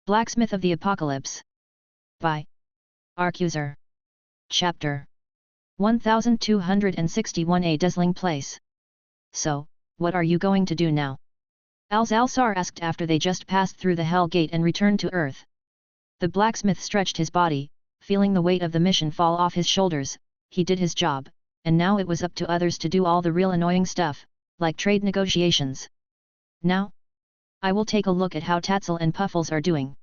Blacksmith of the Apocalypse. By Arcuser. Chapter 1261. A Dazzling Place. So, what are you going to do now? Alzalsar asked after they just passed through the Hell Gate and returned to Earth. The blacksmith stretched his body, feeling the weight of the mission fall off his shoulders. He did his job, and now it was up to others to do all the real annoying stuff, like trade negotiations. Now? I will take a look at how Tatzel and Puffles are doing.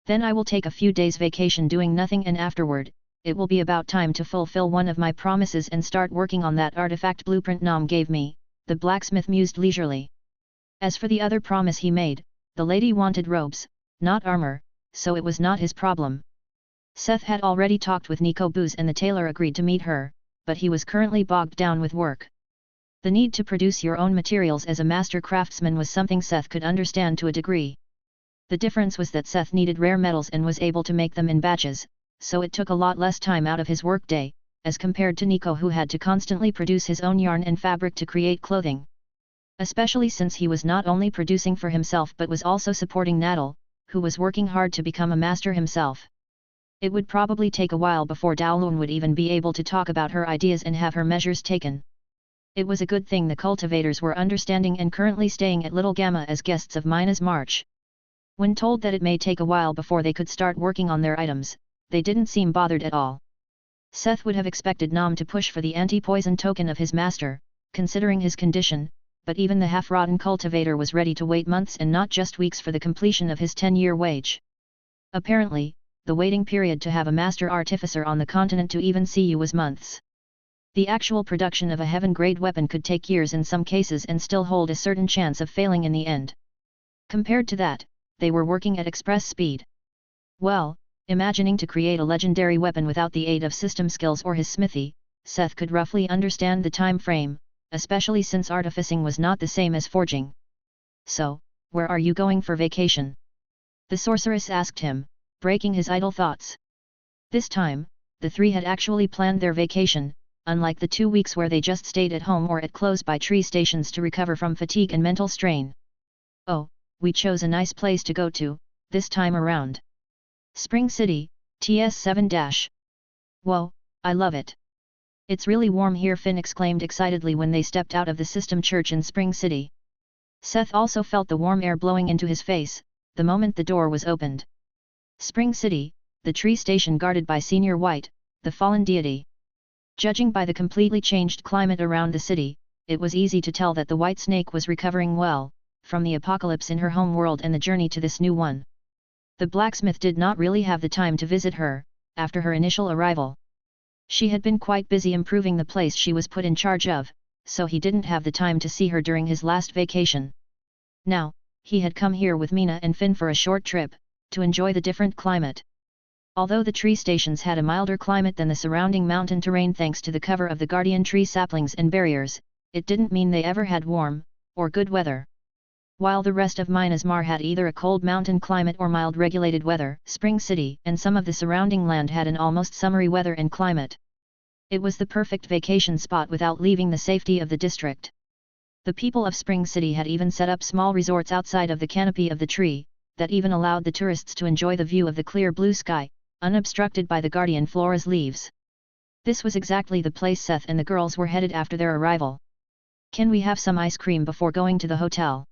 Then I will take a few days vacation doing nothing, and afterward, it will be about time to fulfill one of my promises and start working on that artifact blueprint Nom gave me, the blacksmith mused leisurely. As for the other promise he made, the lady wanted robes, not armor, so it was not his problem. Seth had already talked with Nico Booz and the tailor agreed to meet her, but he was currently bogged down with work. The need to produce your own materials as a master craftsman was something Seth could understand to a degree. The difference was that Seth needed rare metals and was able to make them in batches, so it took a lot less time out of his workday, as compared to Nico, who had to constantly produce his own yarn and fabric to create clothing. Especially since he was not only producing for himself but was also supporting Nadal, who was working hard to become a master himself. It would probably take a while before Daolun would even be able to talk about her ideas and have her measures taken. It was a good thing the cultivators were understanding and currently staying at Little Gamma as guests of Mina's march. When told that it may take a while before they could start working on their items, they didn't seem bothered at all. Seth would have expected Nom to push for the anti-poison token of his master, considering his condition, but even the half-rotten cultivator was ready to wait months and not just weeks for the completion of his 10-year wage. Apparently, the waiting period to have a master artificer on the continent to even see you was months. The actual production of a heaven-grade weapon could take years in some cases and still hold a certain chance of failing in the end. Compared to that, they were working at express speed. Well, imagining to create a legendary weapon without the aid of system skills or his smithy, Seth could roughly understand the time frame, especially since artificing was not the same as forging. So, where are you going for vacation? The sorceress asked him, breaking his idle thoughts. This time, the three had actually planned their vacation, unlike the 2 weeks where they just stayed at home or at close-by tree stations to recover from fatigue and mental strain. Oh, we chose a nice place to go to, this time around. Spring City, TS7-. Whoa, I love it. It's really warm here, Finn exclaimed excitedly when they stepped out of the system church in Spring City. Seth also felt the warm air blowing into his face, the moment the door was opened. Spring City, the tree station guarded by Senior White, the fallen deity. Judging by the completely changed climate around the city, it was easy to tell that the White Snake was recovering well, from the apocalypse in her home world and the journey to this new one. The blacksmith did not really have the time to visit her, after her initial arrival. She had been quite busy improving the place she was put in charge of, so he didn't have the time to see her during his last vacation. Now, he had come here with Mina and Finn for a short trip, to enjoy the different climate. Although the tree stations had a milder climate than the surrounding mountain terrain thanks to the cover of the guardian tree saplings and barriers, it didn't mean they ever had warm, or good weather. While the rest of Minas Mar had either a cold mountain climate or mild regulated weather, Spring City and some of the surrounding land had an almost summery weather and climate. It was the perfect vacation spot without leaving the safety of the district. The people of Spring City had even set up small resorts outside of the canopy of the tree, that even allowed the tourists to enjoy the view of the clear blue sky, unobstructed by the guardian flora's leaves. This was exactly the place Seth and the girls were headed after their arrival. Can we have some ice cream before going to the hotel?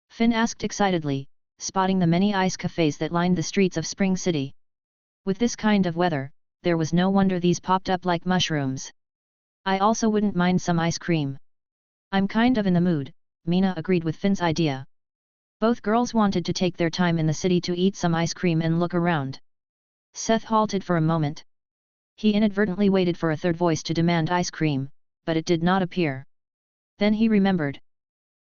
Finn asked excitedly, spotting the many ice cafes that lined the streets of Spring City. With this kind of weather, there was no wonder these popped up like mushrooms. I also wouldn't mind some ice cream. I'm kind of in the mood, Mina agreed with Finn's idea. Both girls wanted to take their time in the city to eat some ice cream and look around. Seth halted for a moment. He inadvertently waited for a third voice to demand ice cream, but it did not appear. Then he remembered.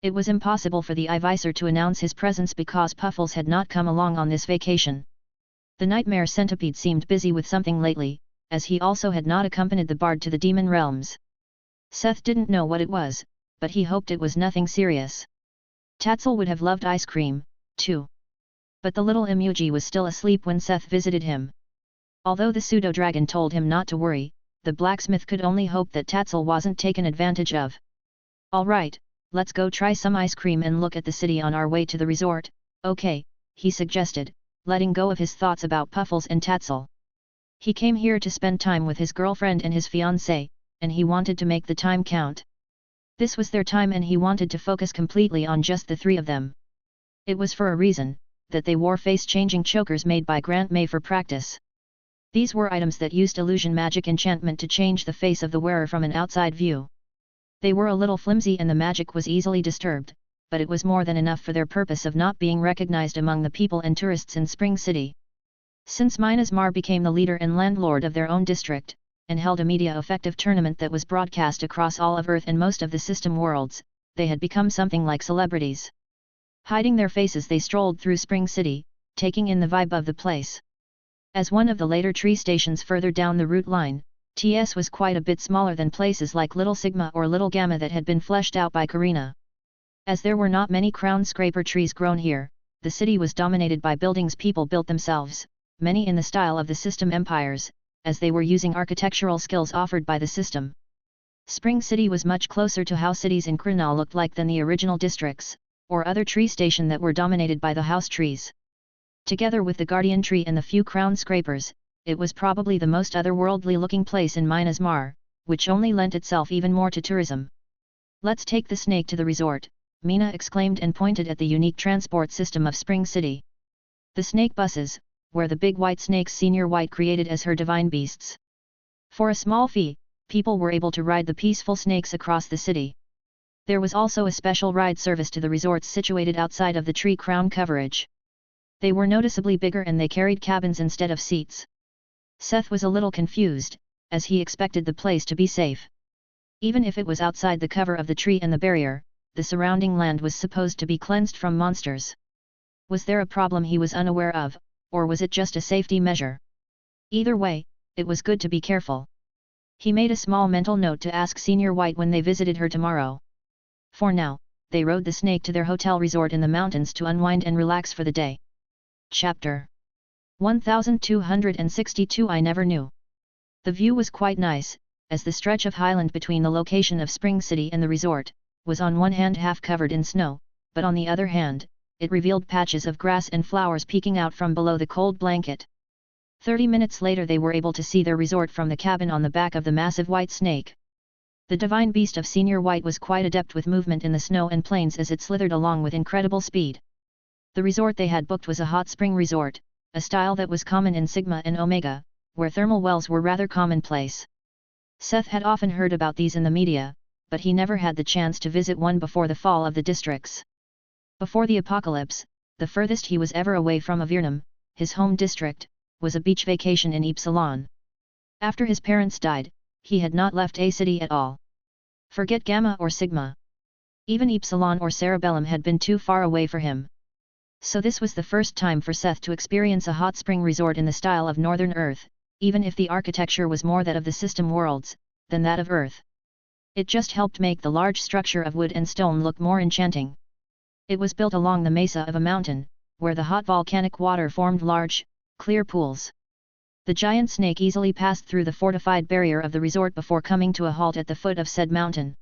It was impossible for the Ivisor to announce his presence because Puffles had not come along on this vacation. The nightmare centipede seemed busy with something lately, as he also had not accompanied the bard to the demon realms. Seth didn't know what it was, but he hoped it was nothing serious. Tatzel would have loved ice cream, too. But the little Imuji was still asleep when Seth visited him. Although the pseudo-dragon told him not to worry, the blacksmith could only hope that Tatzel wasn't taken advantage of. All right, let's go try some ice cream and look at the city on our way to the resort, okay, he suggested, letting go of his thoughts about Puffles and Tatzel. He came here to spend time with his girlfriend and his fiancée, and he wanted to make the time count. This was their time and he wanted to focus completely on just the three of them. It was for a reason, that they wore face-changing chokers made by Grant May for practice. These were items that used illusion magic enchantment to change the face of the wearer from an outside view. They were a little flimsy and the magic was easily disturbed, but it was more than enough for their purpose of not being recognized among the people and tourists in Spring City. Since Minas Mar became the leader and landlord of their own district, and held a media-effective tournament that was broadcast across all of Earth and most of the system worlds, they had become something like celebrities. Hiding their faces they strolled through Spring City, taking in the vibe of the place. As one of the later tree stations further down the route line, TS was quite a bit smaller than places like Little Sigma or Little Gamma that had been fleshed out by Karina. As there were not many crown scraper trees grown here, the city was dominated by buildings people built themselves, many in the style of the system empires, as they were using architectural skills offered by the system. Spring City was much closer to how cities in Krynal looked like than the original districts, or other tree station that were dominated by the house trees. Together with the Guardian Tree and the few crown scrapers, it was probably the most otherworldly looking place in Minas Mar, which only lent itself even more to tourism. "Let's take the snake to the resort," Mina exclaimed and pointed at the unique transport system of Spring City. The snake buses, where the big white snakes Senior White created as her divine beasts. For a small fee, people were able to ride the peaceful snakes across the city. There was also a special ride service to the resorts situated outside of the tree crown coverage. They were noticeably bigger and they carried cabins instead of seats. Seth was a little confused, as he expected the place to be safe. Even if it was outside the cover of the tree and the barrier, the surrounding land was supposed to be cleansed from monsters. Was there a problem he was unaware of, or was it just a safety measure? Either way, it was good to be careful. He made a small mental note to ask Senior White when they visited her tomorrow. For now, they rode the snake to their hotel resort in the mountains to unwind and relax for the day. Chapter 1262 I Never Knew. The view was quite nice, as the stretch of highland between the location of Spring City and the resort, was on one hand half covered in snow, but on the other hand, it revealed patches of grass and flowers peeking out from below the cold blanket. 30 minutes later they were able to see their resort from the cabin on the back of the massive white snake. The divine beast of Senior White was quite adept with movement in the snow and plains as it slithered along with incredible speed. The resort they had booked was a hot spring resort, a style that was common in Sigma and Omega, where thermal wells were rather commonplace. Seth had often heard about these in the media, but he never had the chance to visit one before the fall of the districts. Before the apocalypse, the furthest he was ever away from Avernum, his home district, was a beach vacation in Ypsilon. After his parents died, he had not left a city at all. Forget Gamma or Sigma. Even Ypsilon or Cerebellum had been too far away for him. So this was the first time for Seth to experience a hot spring resort in the style of Northern Earth, even if the architecture was more that of the system worlds, than that of Earth. It just helped make the large structure of wood and stone look more enchanting. It was built along the mesa of a mountain, where the hot volcanic water formed large, clear pools. The giant snake easily passed through the fortified barrier of the resort before coming to a halt at the foot of said mountain.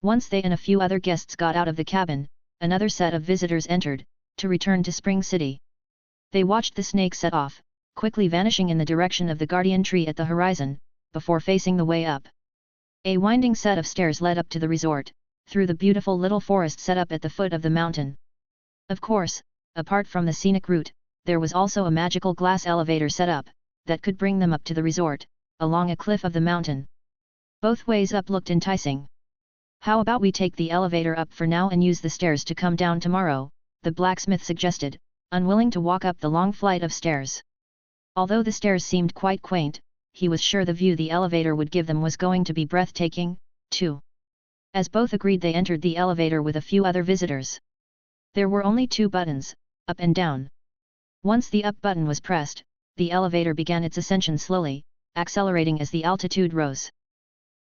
Once they and a few other guests got out of the cabin, another set of visitors entered, to return to Spring City. They watched the snake set off, quickly vanishing in the direction of the Guardian Tree at the horizon, before facing the way up. A winding set of stairs led up to the resort, through the beautiful little forest set up at the foot of the mountain. Of course, apart from the scenic route, there was also a magical glass elevator set up, that could bring them up to the resort, along a cliff of the mountain. Both ways up looked enticing. "How about we take the elevator up for now and use the stairs to come down tomorrow," the blacksmith suggested, unwilling to walk up the long flight of stairs. Although the stairs seemed quite quaint, he was sure the view the elevator would give them was going to be breathtaking, too. As both agreed they entered the elevator with a few other visitors. There were only two buttons, up and down. Once the up button was pressed, the elevator began its ascension slowly, accelerating as the altitude rose.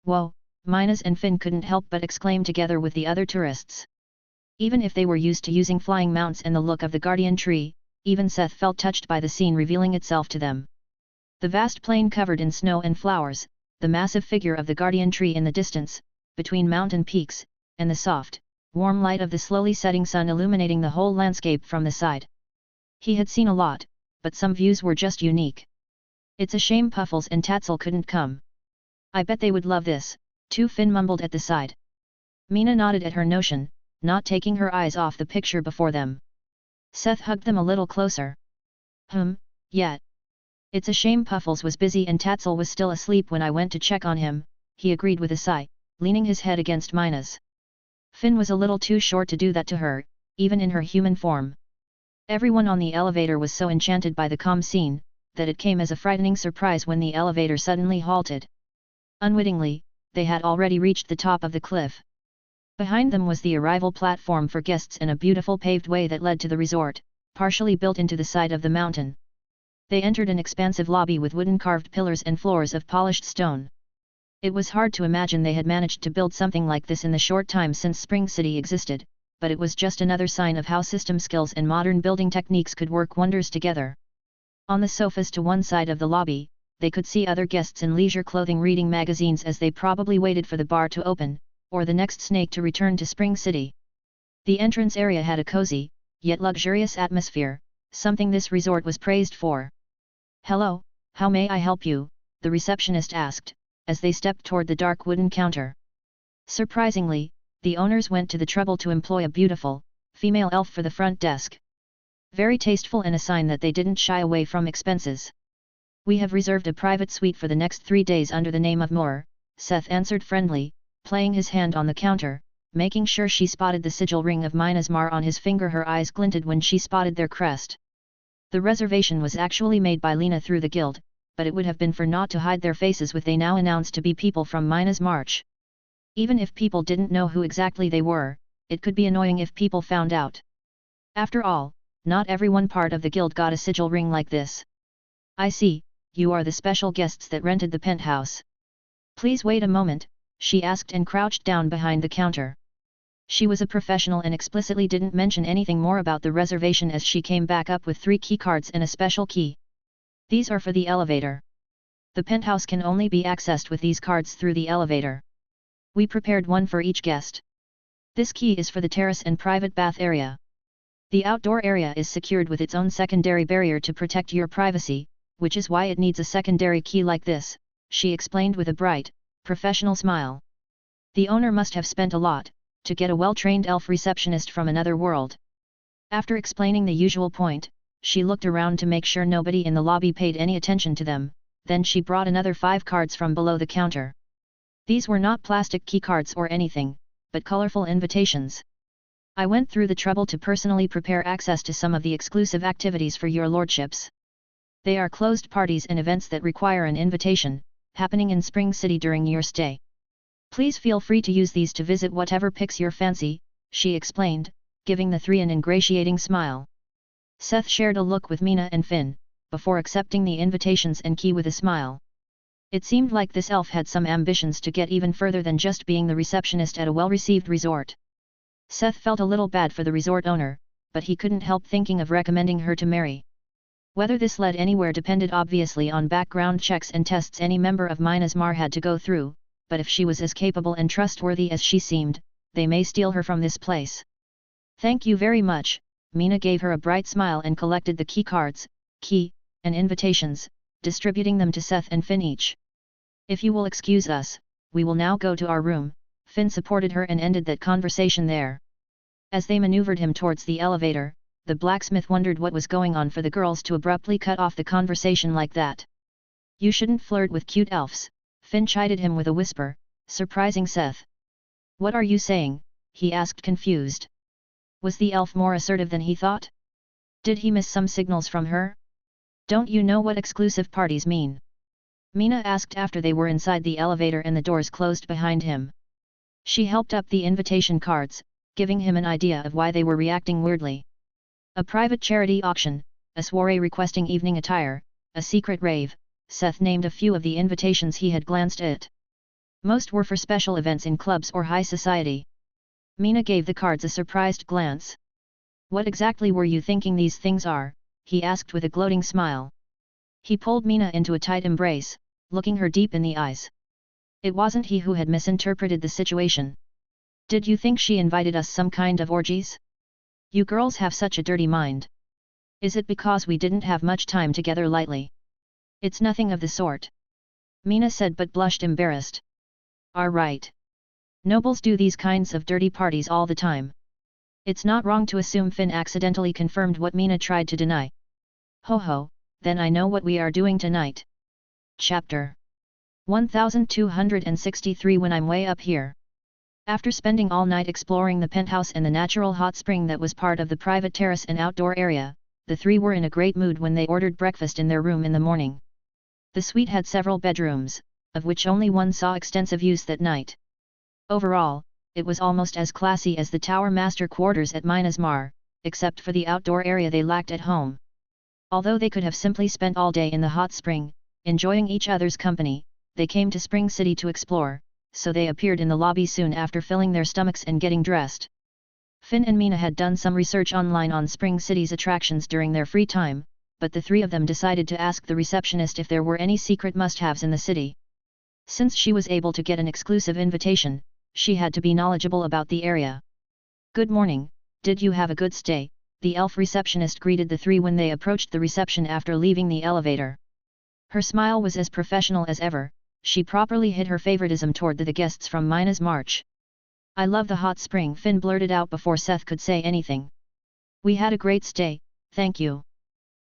"Whoa," Minas and Finn couldn't help but exclaim together with the other tourists. Even if they were used to using flying mounts and the look of the Guardian Tree, even Seth felt touched by the scene revealing itself to them. The vast plain covered in snow and flowers, the massive figure of the Guardian Tree in the distance, between mountain peaks, and the soft, warm light of the slowly setting sun illuminating the whole landscape from the side. He had seen a lot, but some views were just unique. It's a shame Puffles and Tatzel couldn't come. I bet they would love this, too, Finn mumbled at the side. Mina nodded at her notion, not taking her eyes off the picture before them. Seth hugged them a little closer. Yeah. It's a shame Puffles was busy and Tatzel was still asleep when I went to check on him, he agreed with a sigh, leaning his head against Mina's. Finn was a little too short to do that to her, even in her human form. Everyone on the elevator was so enchanted by the calm scene, that it came as a frightening surprise when the elevator suddenly halted. Unwittingly, they had already reached the top of the cliff. Behind them was the arrival platform for guests and a beautiful paved way that led to the resort, partially built into the side of the mountain. They entered an expansive lobby with wooden carved pillars and floors of polished stone. It was hard to imagine they had managed to build something like this in the short time since Spring City existed, but it was just another sign of how system skills and modern building techniques could work wonders together. On the sofas to one side of the lobby, they could see other guests in leisure clothing reading magazines as they probably waited for the bar to open, or the next snake to return to Spring City. The entrance area had a cozy, yet luxurious atmosphere, something this resort was praised for. "Hello, how may I help you?" the receptionist asked, as they stepped toward the dark wooden counter. Surprisingly, the owners went to the trouble to employ a beautiful, female elf for the front desk. Very tasteful and a sign that they didn't shy away from expenses. "We have reserved a private suite for the next 3 days under the name of Moore," Seth answered friendly, playing his hand on the counter, making sure she spotted the sigil ring of Mina's Mar on his finger. Her eyes glinted when she spotted their crest. The reservation was actually made by Lena through the guild, but it would have been for naught to hide their faces with they now announced to be people from Mina's March. Even if people didn't know who exactly they were, it could be annoying if people found out. After all, not everyone part of the guild got a sigil ring like this. "I see, you are the special guests that rented the penthouse. Please wait a moment," she asked and crouched down behind the counter. She was a professional and explicitly didn't mention anything more about the reservation as she came back up with 3 key cards and a special key. "These are for the elevator. The penthouse can only be accessed with these cards through the elevator. We prepared one for each guest. This key is for the terrace and private bath area. The outdoor area is secured with its own secondary barrier to protect your privacy, which is why it needs a secondary key like this," she explained with a bright, professional smile. The owner must have spent a lot to get a well-trained elf receptionist from another world. After explaining the usual point, she looked around to make sure nobody in the lobby paid any attention to them, then she brought another 5 cards from below the counter. These were not plastic key cards or anything, but colorful invitations. "I went through the trouble to personally prepare access to some of the exclusive activities for your lordships. They are closed parties and events that require an invitation, happening in Spring City during your stay. Please feel free to use these to visit whatever piques your fancy," she explained, giving the 3 an ingratiating smile. Seth shared a look with Mina and Finn, before accepting the invitations and key with a smile. It seemed like this elf had some ambitions to get even further than just being the receptionist at a well-received resort. Seth felt a little bad for the resort owner, but he couldn't help thinking of recommending her to marry. Whether this led anywhere depended obviously on background checks and tests any member of Mina's Mar had to go through, but if she was as capable and trustworthy as she seemed, they may steal her from this place. "Thank you very much," Mina gave her a bright smile and collected the key cards, and invitations, distributing them to Seth and Finn each. "If you will excuse us, we will now go to our room," Finn supported her and ended that conversation there. As they maneuvered him towards the elevator, the blacksmith wondered what was going on for the girls to abruptly cut off the conversation like that. "You shouldn't flirt with cute elves," Finn chided him with a whisper, surprising Seth. "What are you saying?" he asked confused. Was the elf more assertive than he thought? Did he miss some signals from her? "Don't you know what exclusive parties mean?" Mina asked after they were inside the elevator and the doors closed behind him. She helped up the invitation cards, giving him an idea of why they were reacting weirdly. A private charity auction, a soiree requesting evening attire, a secret rave, Seth named a few of the invitations he had glanced at. Most were for special events in clubs or high society. Mina gave the cards a surprised glance. "What exactly were you thinking these things are?" he asked with a gloating smile. He pulled Mina into a tight embrace, looking her deep in the eyes. It wasn't he who had misinterpreted the situation. "Did you think she invited us some kind of orgies? You girls have such a dirty mind. Is it because we didn't have much time together lately? It's nothing of the sort. Mina said but blushed embarrassed. Right. Nobles do these kinds of dirty parties all the time. It's not wrong to assume Finn accidentally confirmed what Mina tried to deny. Ho ho, then I know what we are doing tonight. Chapter 1263. When I'm way up here. After spending all night exploring the penthouse and the natural hot spring that was part of the private terrace and outdoor area, the three were in a great mood when they ordered breakfast in their room in the morning. The suite had several bedrooms, of which only one saw extensive use that night. Overall, it was almost as classy as the Tower Master quarters at Minas Mar, except for the outdoor area they lacked at home. Although they could have simply spent all day in the hot spring, enjoying each other's company, they came to Spring City to explore, so they appeared in the lobby soon after filling their stomachs and getting dressed. Finn and Mina had done some research online on Spring City's attractions during their free time, but the three of them decided to ask the receptionist if there were any secret must-haves in the city. Since she was able to get an exclusive invitation, she had to be knowledgeable about the area. Good morning, did you have a good stay? The elf receptionist greeted the three when they approached the reception after leaving the elevator. Her smile was as professional as ever. She properly hid her favoritism toward the guests from Minas March. I love the hot spring, Finn blurted out before Seth could say anything. We had a great stay, thank you.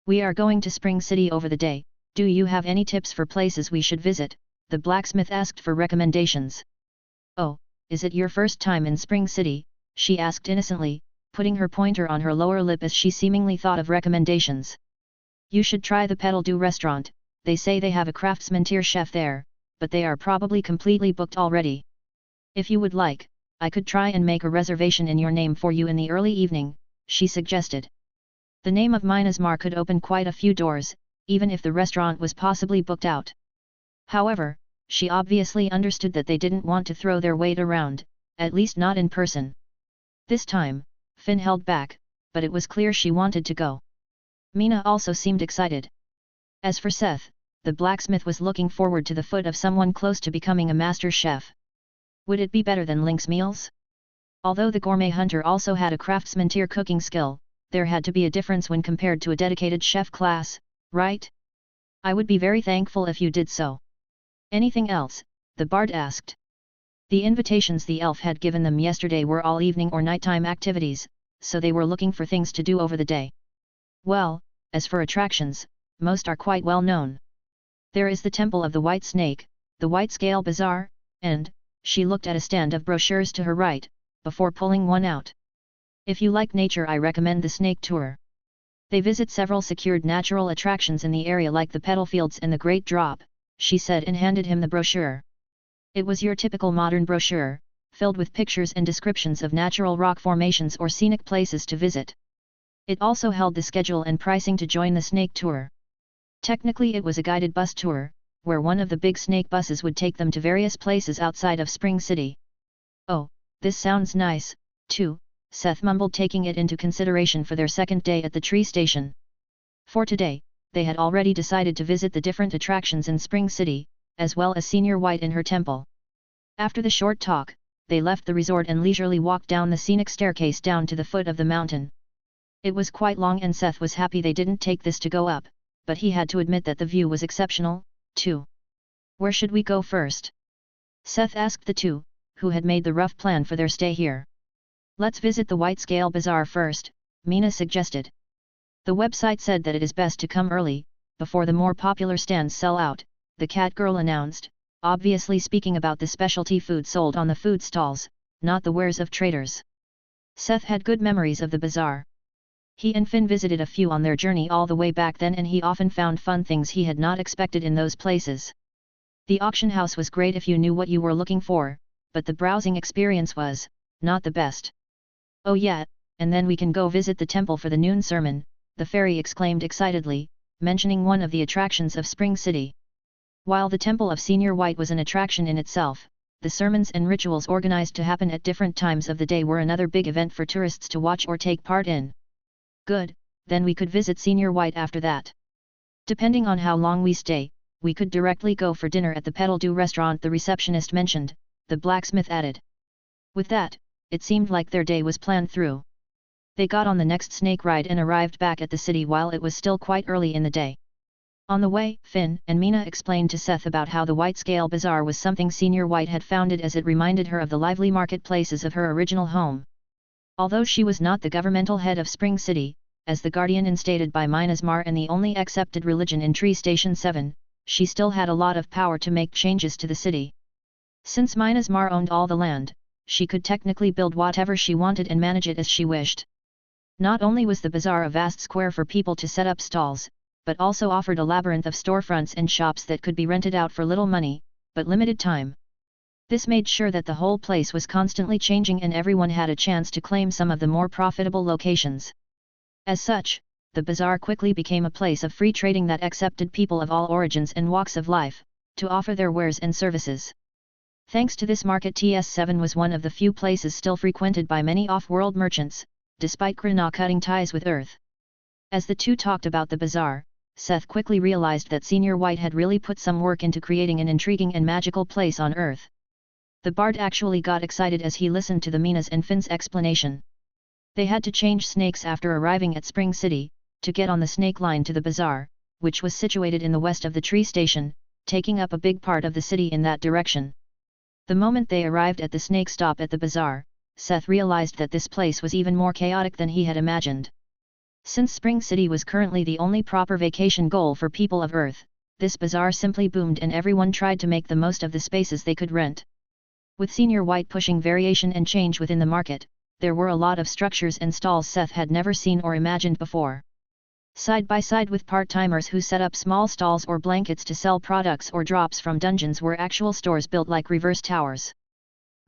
We are going to Spring City over the day. Do you have any tips for places we should visit? The blacksmith asked for recommendations. Oh, is it your first time in Spring City? She asked innocently, putting her pointer on her lower lip as she seemingly thought of recommendations. You should try the Petal Du restaurant. They say they have a craftsman-tier chef there, but they are probably completely booked already. If you would like, I could try and make a reservation in your name for you in the early evening, she suggested. The name of Minas Mar could open quite a few doors, even if the restaurant was possibly booked out. However, she obviously understood that they didn't want to throw their weight around, at least not in person. This time, Finn held back, but it was clear she wanted to go. Mina also seemed excited. As for Seth, the blacksmith was looking forward to the foot of someone close to becoming a master chef. Would it be better than Link's meals? Although the gourmet hunter also had a craftsman-tier cooking skill, there had to be a difference when compared to a dedicated chef class, right? I would be very thankful if you did so. Anything else? The bard asked. The invitations the elf had given them yesterday were all evening or nighttime activities, so they were looking for things to do over the day. Well, as for attractions, most are quite well known. There is the Temple of the White Snake, the White Scale Bazaar, and, she looked at a stand of brochures to her right, before pulling one out. If you like nature, I recommend the Snake Tour. They visit several secured natural attractions in the area like the Petal Fields and the Great Drop, she said and handed him the brochure. It was your typical modern brochure, filled with pictures and descriptions of natural rock formations or scenic places to visit. It also held the schedule and pricing to join the Snake Tour. Technically it was a guided bus tour, where one of the big snake buses would take them to various places outside of Spring City. Oh, this sounds nice, too, Seth mumbled, taking it into consideration for their second day at the tree station. For today, they had already decided to visit the different attractions in Spring City, as well as Senior White and her temple. After the short talk, they left the resort and leisurely walked down the scenic staircase down to the foot of the mountain. It was quite long and Seth was happy they didn't take this to go up, but he had to admit that the view was exceptional, too. Where should we go first? Seth asked the two, who had made the rough plan for their stay here. Let's visit the White Scale Bazaar first, Mina suggested. The website said that it is best to come early, before the more popular stands sell out, the cat girl announced, obviously speaking about the specialty food sold on the food stalls, not the wares of traders. Seth had good memories of the bazaar. He and Finn visited a few on their journey all the way back then, and he often found fun things he had not expected in those places. The auction house was great if you knew what you were looking for, but the browsing experience was not the best. Oh yeah, and then we can go visit the temple for the noon sermon, the fairy exclaimed excitedly, mentioning one of the attractions of Spring City. While the Temple of Senior White was an attraction in itself, the sermons and rituals organized to happen at different times of the day were another big event for tourists to watch or take part in. Good, then we could visit Senior White after that. Depending on how long we stay, we could directly go for dinner at the Petal Du restaurant, the receptionist mentioned, the blacksmith added. With that, it seemed like their day was planned through. They got on the next snake ride and arrived back at the city while it was still quite early in the day. On the way, Finn and Mina explained to Seth about how the White Scale Bazaar was something Senior White had founded, as it reminded her of the lively marketplaces of her original home. Although she was not the governmental head of Spring City, as the guardian instated by Minas Mar and the only accepted religion in Tree Station 7, she still had a lot of power to make changes to the city. Since Minas Mar owned all the land, she could technically build whatever she wanted and manage it as she wished. Not only was the bazaar a vast square for people to set up stalls, but also offered a labyrinth of storefronts and shops that could be rented out for little money, but limited time. This made sure that the whole place was constantly changing and everyone had a chance to claim some of the more profitable locations. As such, the bazaar quickly became a place of free trading that accepted people of all origins and walks of life, to offer their wares and services. Thanks to this market, TS7 was one of the few places still frequented by many off-world merchants, despite Grana cutting ties with Earth. As the two talked about the bazaar, Seth quickly realized that Senior White had really put some work into creating an intriguing and magical place on Earth. The bard actually got excited as he listened to the Minas and Finn's explanation. They had to change snakes after arriving at Spring City, to get on the snake line to the bazaar, which was situated in the west of the Tree Station, taking up a big part of the city in that direction. The moment they arrived at the snake stop at the bazaar, Seth realized that this place was even more chaotic than he had imagined. Since Spring City was currently the only proper vacation goal for people of Earth, this bazaar simply boomed and everyone tried to make the most of the spaces they could rent. With Senior White pushing variation and change within the market, there were a lot of structures and stalls Seth had never seen or imagined before. Side by side with part-timers who set up small stalls or blankets to sell products or drops from dungeons were actual stores built like reverse towers.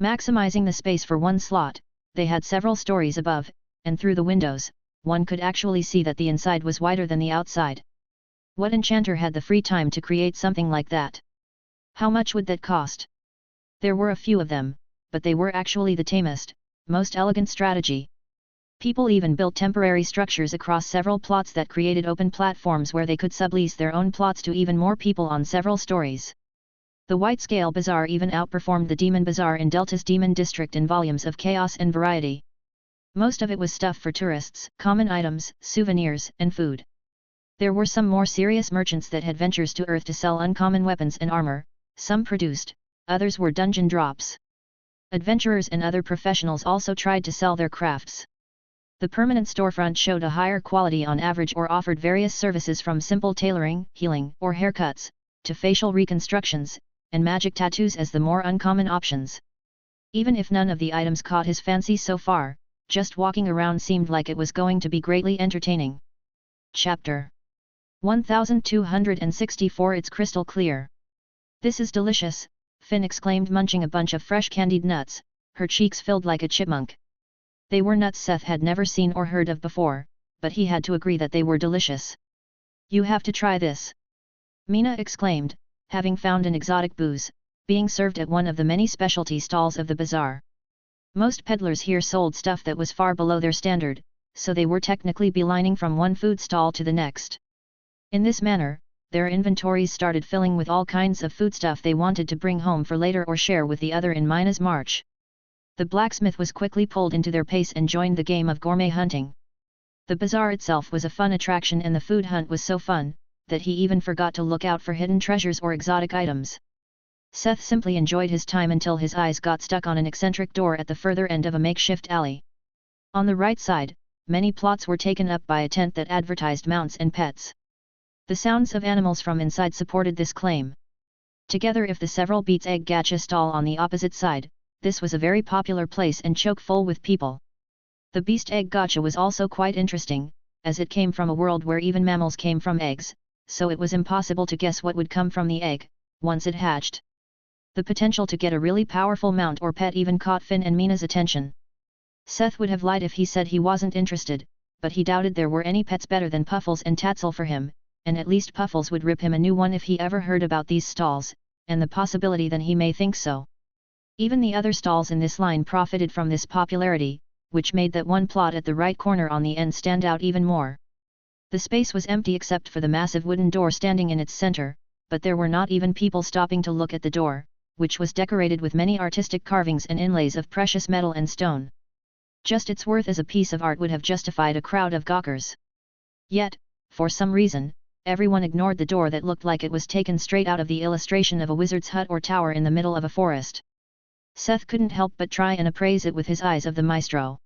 Maximizing the space for one slot, they had several stories above, and through the windows, one could actually see that the inside was wider than the outside. What enchanter had the free time to create something like that? How much would that cost? There were a few of them, but they were actually the tamest, most elegant strategy. People even built temporary structures across several plots that created open platforms where they could sublease their own plots to even more people on several stories. The White Scale Bazaar even outperformed the Demon Bazaar in Delta's Demon District in volumes of chaos and variety. Most of it was stuff for tourists, common items, souvenirs, and food. There were some more serious merchants that had ventures to Earth to sell uncommon weapons and armor, some produced, others were dungeon drops. Adventurers and other professionals also tried to sell their crafts. The permanent storefront showed a higher quality on average or offered various services from simple tailoring, healing, or haircuts, to facial reconstructions, and magic tattoos as the more uncommon options. Even if none of the items caught his fancy so far, just walking around seemed like it was going to be greatly entertaining. Chapter 1264. It's crystal clear. This is delicious, Finn exclaimed, munching a bunch of fresh candied nuts, her cheeks filled like a chipmunk. They were nuts Seth had never seen or heard of before, but he had to agree that they were delicious. You have to try this, Mina exclaimed, having found an exotic booze, being served at one of the many specialty stalls of the bazaar. Most peddlers here sold stuff that was far below their standard, so they were technically beelining from one food stall to the next. In this manner, their inventories started filling with all kinds of foodstuff they wanted to bring home for later or share with the other in Mina's march. The blacksmith was quickly pulled into their pace and joined the game of gourmet hunting. The bazaar itself was a fun attraction and the food hunt was so fun, that he even forgot to look out for hidden treasures or exotic items. Seth simply enjoyed his time until his eyes got stuck on an eccentric door at the further end of a makeshift alley. On the right side, many plots were taken up by a tent that advertised mounts and pets. The sounds of animals from inside supported this claim. Together if the several beats egg gacha stall on the opposite side, this was a very popular place and choke full with people. The beast egg gacha was also quite interesting, as it came from a world where even mammals came from eggs, so it was impossible to guess what would come from the egg, once it hatched. The potential to get a really powerful mount or pet even caught Finn and Mina's attention. Seth would have lied if he said he wasn't interested, but he doubted there were any pets better than Puffles and Tatzel for him, and at least Puffles would rip him a new one if he ever heard about these stalls, and the possibility that he may think so. Even the other stalls in this line profited from this popularity, which made that one plot at the right corner on the end stand out even more. The space was empty except for the massive wooden door standing in its center, but there were not even people stopping to look at the door, which was decorated with many artistic carvings and inlays of precious metal and stone. Just its worth as a piece of art would have justified a crowd of gawkers. Yet, for some reason, everyone ignored the door that looked like it was taken straight out of the illustration of a wizard's hut or tower in the middle of a forest. Seth couldn't help but try and appraise it with his eyes of the maestro.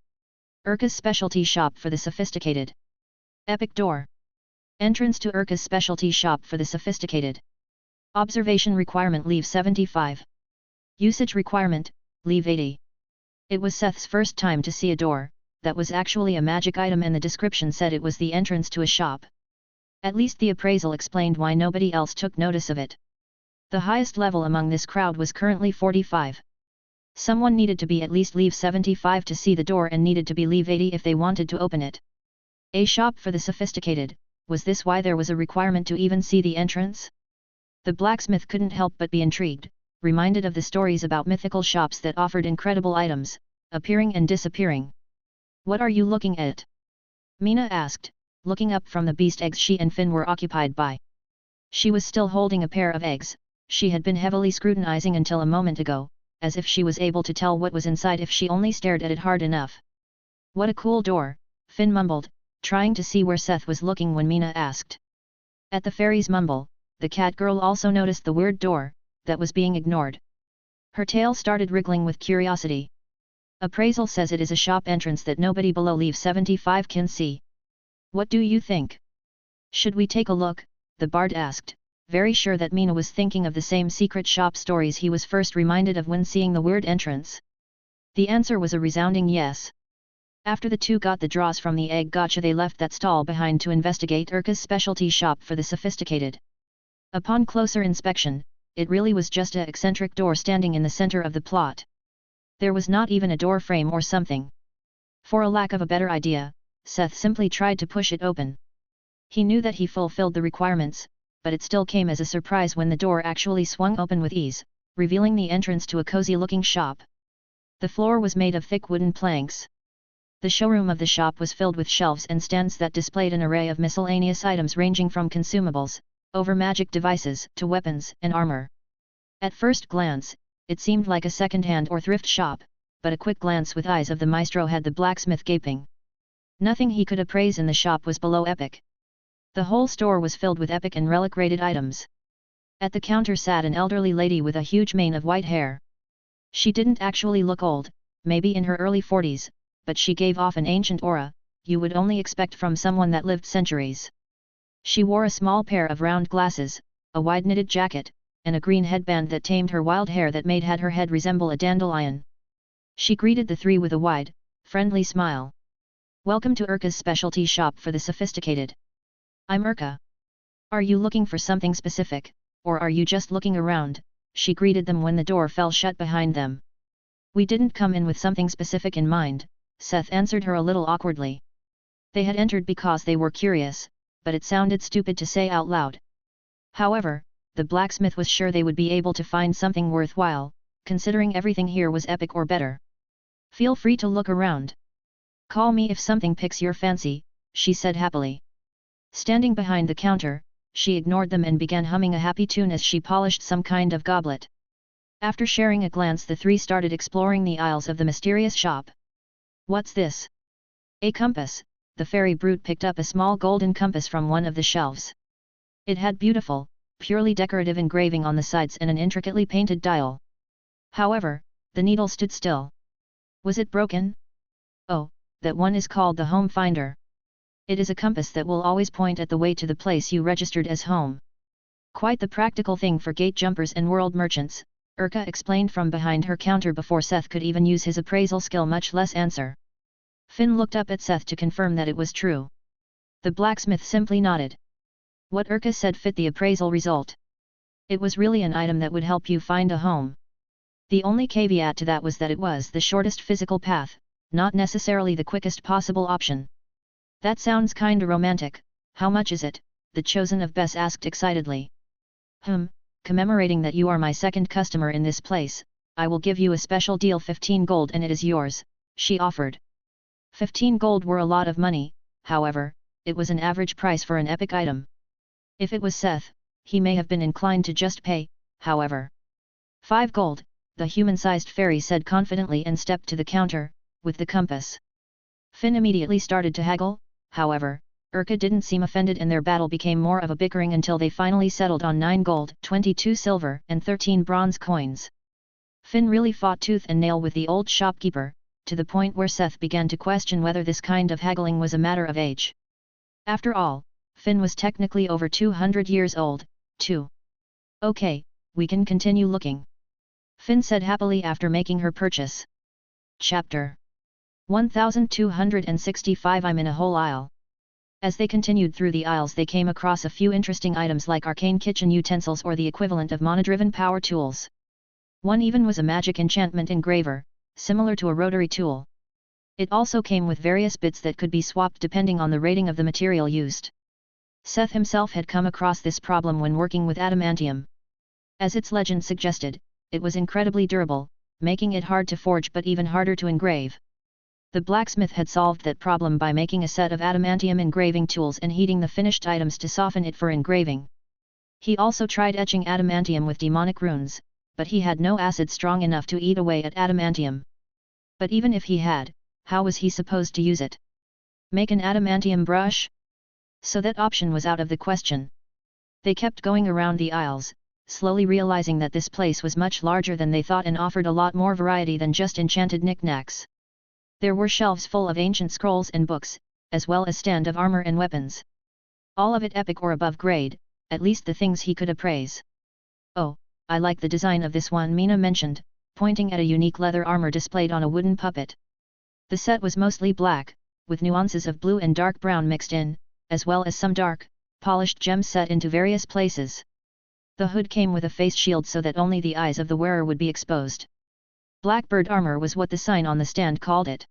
Urka's specialty shop for the sophisticated. Epic door. Entrance to Urka's specialty shop for the sophisticated. Observation requirement leave 75. Usage requirement, leave 80. It was Seth's first time to see a door that was actually a magic item, and the description said it was the entrance to a shop. At least the appraisal explained why nobody else took notice of it. The highest level among this crowd was currently 45. Someone needed to be at least leave 75 to see the door and needed to be leave 80 if they wanted to open it. A shop for the sophisticated, was this why there was a requirement to even see the entrance? The blacksmith couldn't help but be intrigued, reminded of the stories about mythical shops that offered incredible items, appearing and disappearing. What are you looking at? Mina asked, looking up from the beast eggs she and Finn were occupied by. She was still holding a pair of eggs, she had been heavily scrutinizing until a moment ago, as if she was able to tell what was inside if she only stared at it hard enough. What a cool door, Finn mumbled, trying to see where Seth was looking when Mina asked. At the fairy's mumble, the cat girl also noticed the weird door that was being ignored. Her tail started wriggling with curiosity. Appraisal says it is a shop entrance that nobody below leave 75 can see. What do you think? Should we take a look? The bard asked, very sure that Mina was thinking of the same secret shop stories he was first reminded of when seeing the weird entrance. The answer was a resounding yes. After the two got the draws from the egg gotcha, they left that stall behind to investigate Urka's specialty shop for the sophisticated. Upon closer inspection, it really was just an eccentric door standing in the center of the plot. There was not even a door frame or something. For a lack of a better idea, Seth simply tried to push it open. He knew that he fulfilled the requirements, but it still came as a surprise when the door actually swung open with ease, revealing the entrance to a cozy-looking shop. The floor was made of thick wooden planks. The showroom of the shop was filled with shelves and stands that displayed an array of miscellaneous items ranging from consumables, over magic devices, to weapons and armor. At first glance, it seemed like a second-hand or thrift shop, but a quick glance with eyes of the maestro had the blacksmith gaping. Nothing he could appraise in the shop was below epic. The whole store was filled with epic and relic-rated items. At the counter sat an elderly lady with a huge mane of white hair. She didn't actually look old, maybe in her early 40s, but she gave off an ancient aura, you would only expect from someone that lived centuries. She wore a small pair of round glasses, a wide knitted jacket, and a green headband that tamed her wild hair that made her head resemble a dandelion. She greeted the three with a wide, friendly smile. Welcome to Urka's specialty shop for the sophisticated. I'm Urka. Are you looking for something specific, or are you just looking around? She greeted them when the door fell shut behind them. We didn't come in with something specific in mind, Seth answered her a little awkwardly. They had entered because they were curious, but it sounded stupid to say out loud. However, the blacksmith was sure they would be able to find something worthwhile, considering everything here was epic or better. Feel free to look around. Call me if something picks your fancy, she said happily. Standing behind the counter, she ignored them and began humming a happy tune as she polished some kind of goblet. After sharing a glance, the three started exploring the aisles of the mysterious shop. What's this? A compass. The fairy brute picked up a small golden compass from one of the shelves. It had beautiful, purely decorative engraving on the sides and an intricately painted dial. However, the needle stood still. Was it broken? Oh, that one is called the home finder. It is a compass that will always point at the way to the place you registered as home. Quite the practical thing for gate jumpers and world merchants, Urka explained from behind her counter before Seth could even use his appraisal skill, much less answer. Finn looked up at Seth to confirm that it was true. The blacksmith simply nodded. What Urka said fit the appraisal result. It was really an item that would help you find a home. The only caveat to that was that it was the shortest physical path, not necessarily the quickest possible option. That sounds kinda romantic. How much is it? The chosen of Bess asked excitedly. Commemorating that you are my second customer in this place, I will give you a special deal, 15 gold and it is yours, she offered. 15 gold were a lot of money, however, it was an average price for an epic item. If it was Seth, he may have been inclined to just pay, however. 5 gold, the human-sized fairy said confidently and stepped to the counter, with the compass. Finn immediately started to haggle, however, Urka didn't seem offended and their battle became more of a bickering until they finally settled on 9 gold, 22 silver and 13 bronze coins. Finn really fought tooth and nail with the old shopkeeper, to the point where Seth began to question whether this kind of haggling was a matter of age. After all, Finn was technically over 200 years old, too. Okay, we can continue looking. Finn said happily after making her purchase. Chapter 1265. I'm in a whole aisle. As they continued through the aisles they came across a few interesting items like arcane kitchen utensils or the equivalent of mana-driven power tools. One even was a magic enchantment engraver, similar to a rotary tool. It also came with various bits that could be swapped depending on the rating of the material used. Seth himself had come across this problem when working with adamantium. As its legend suggested, it was incredibly durable, making it hard to forge but even harder to engrave. The blacksmith had solved that problem by making a set of adamantium engraving tools and heating the finished items to soften it for engraving. He also tried etching adamantium with demonic runes, but he had no acid strong enough to eat away at adamantium. But even if he had, how was he supposed to use it? Make an adamantium brush? So that option was out of the question. They kept going around the aisles, slowly realizing that this place was much larger than they thought and offered a lot more variety than just enchanted knickknacks. There were shelves full of ancient scrolls and books, as well as stand of armor and weapons. All of it epic or above grade, at least the things he could appraise. Oh, I like the design of this one, Mina mentioned, pointing at a unique leather armor displayed on a wooden puppet. The set was mostly black, with nuances of blue and dark brown mixed in, as well as some dark, polished gems set into various places. The hood came with a face shield so that only the eyes of the wearer would be exposed. Blackbird armor was what the sign on the stand called it.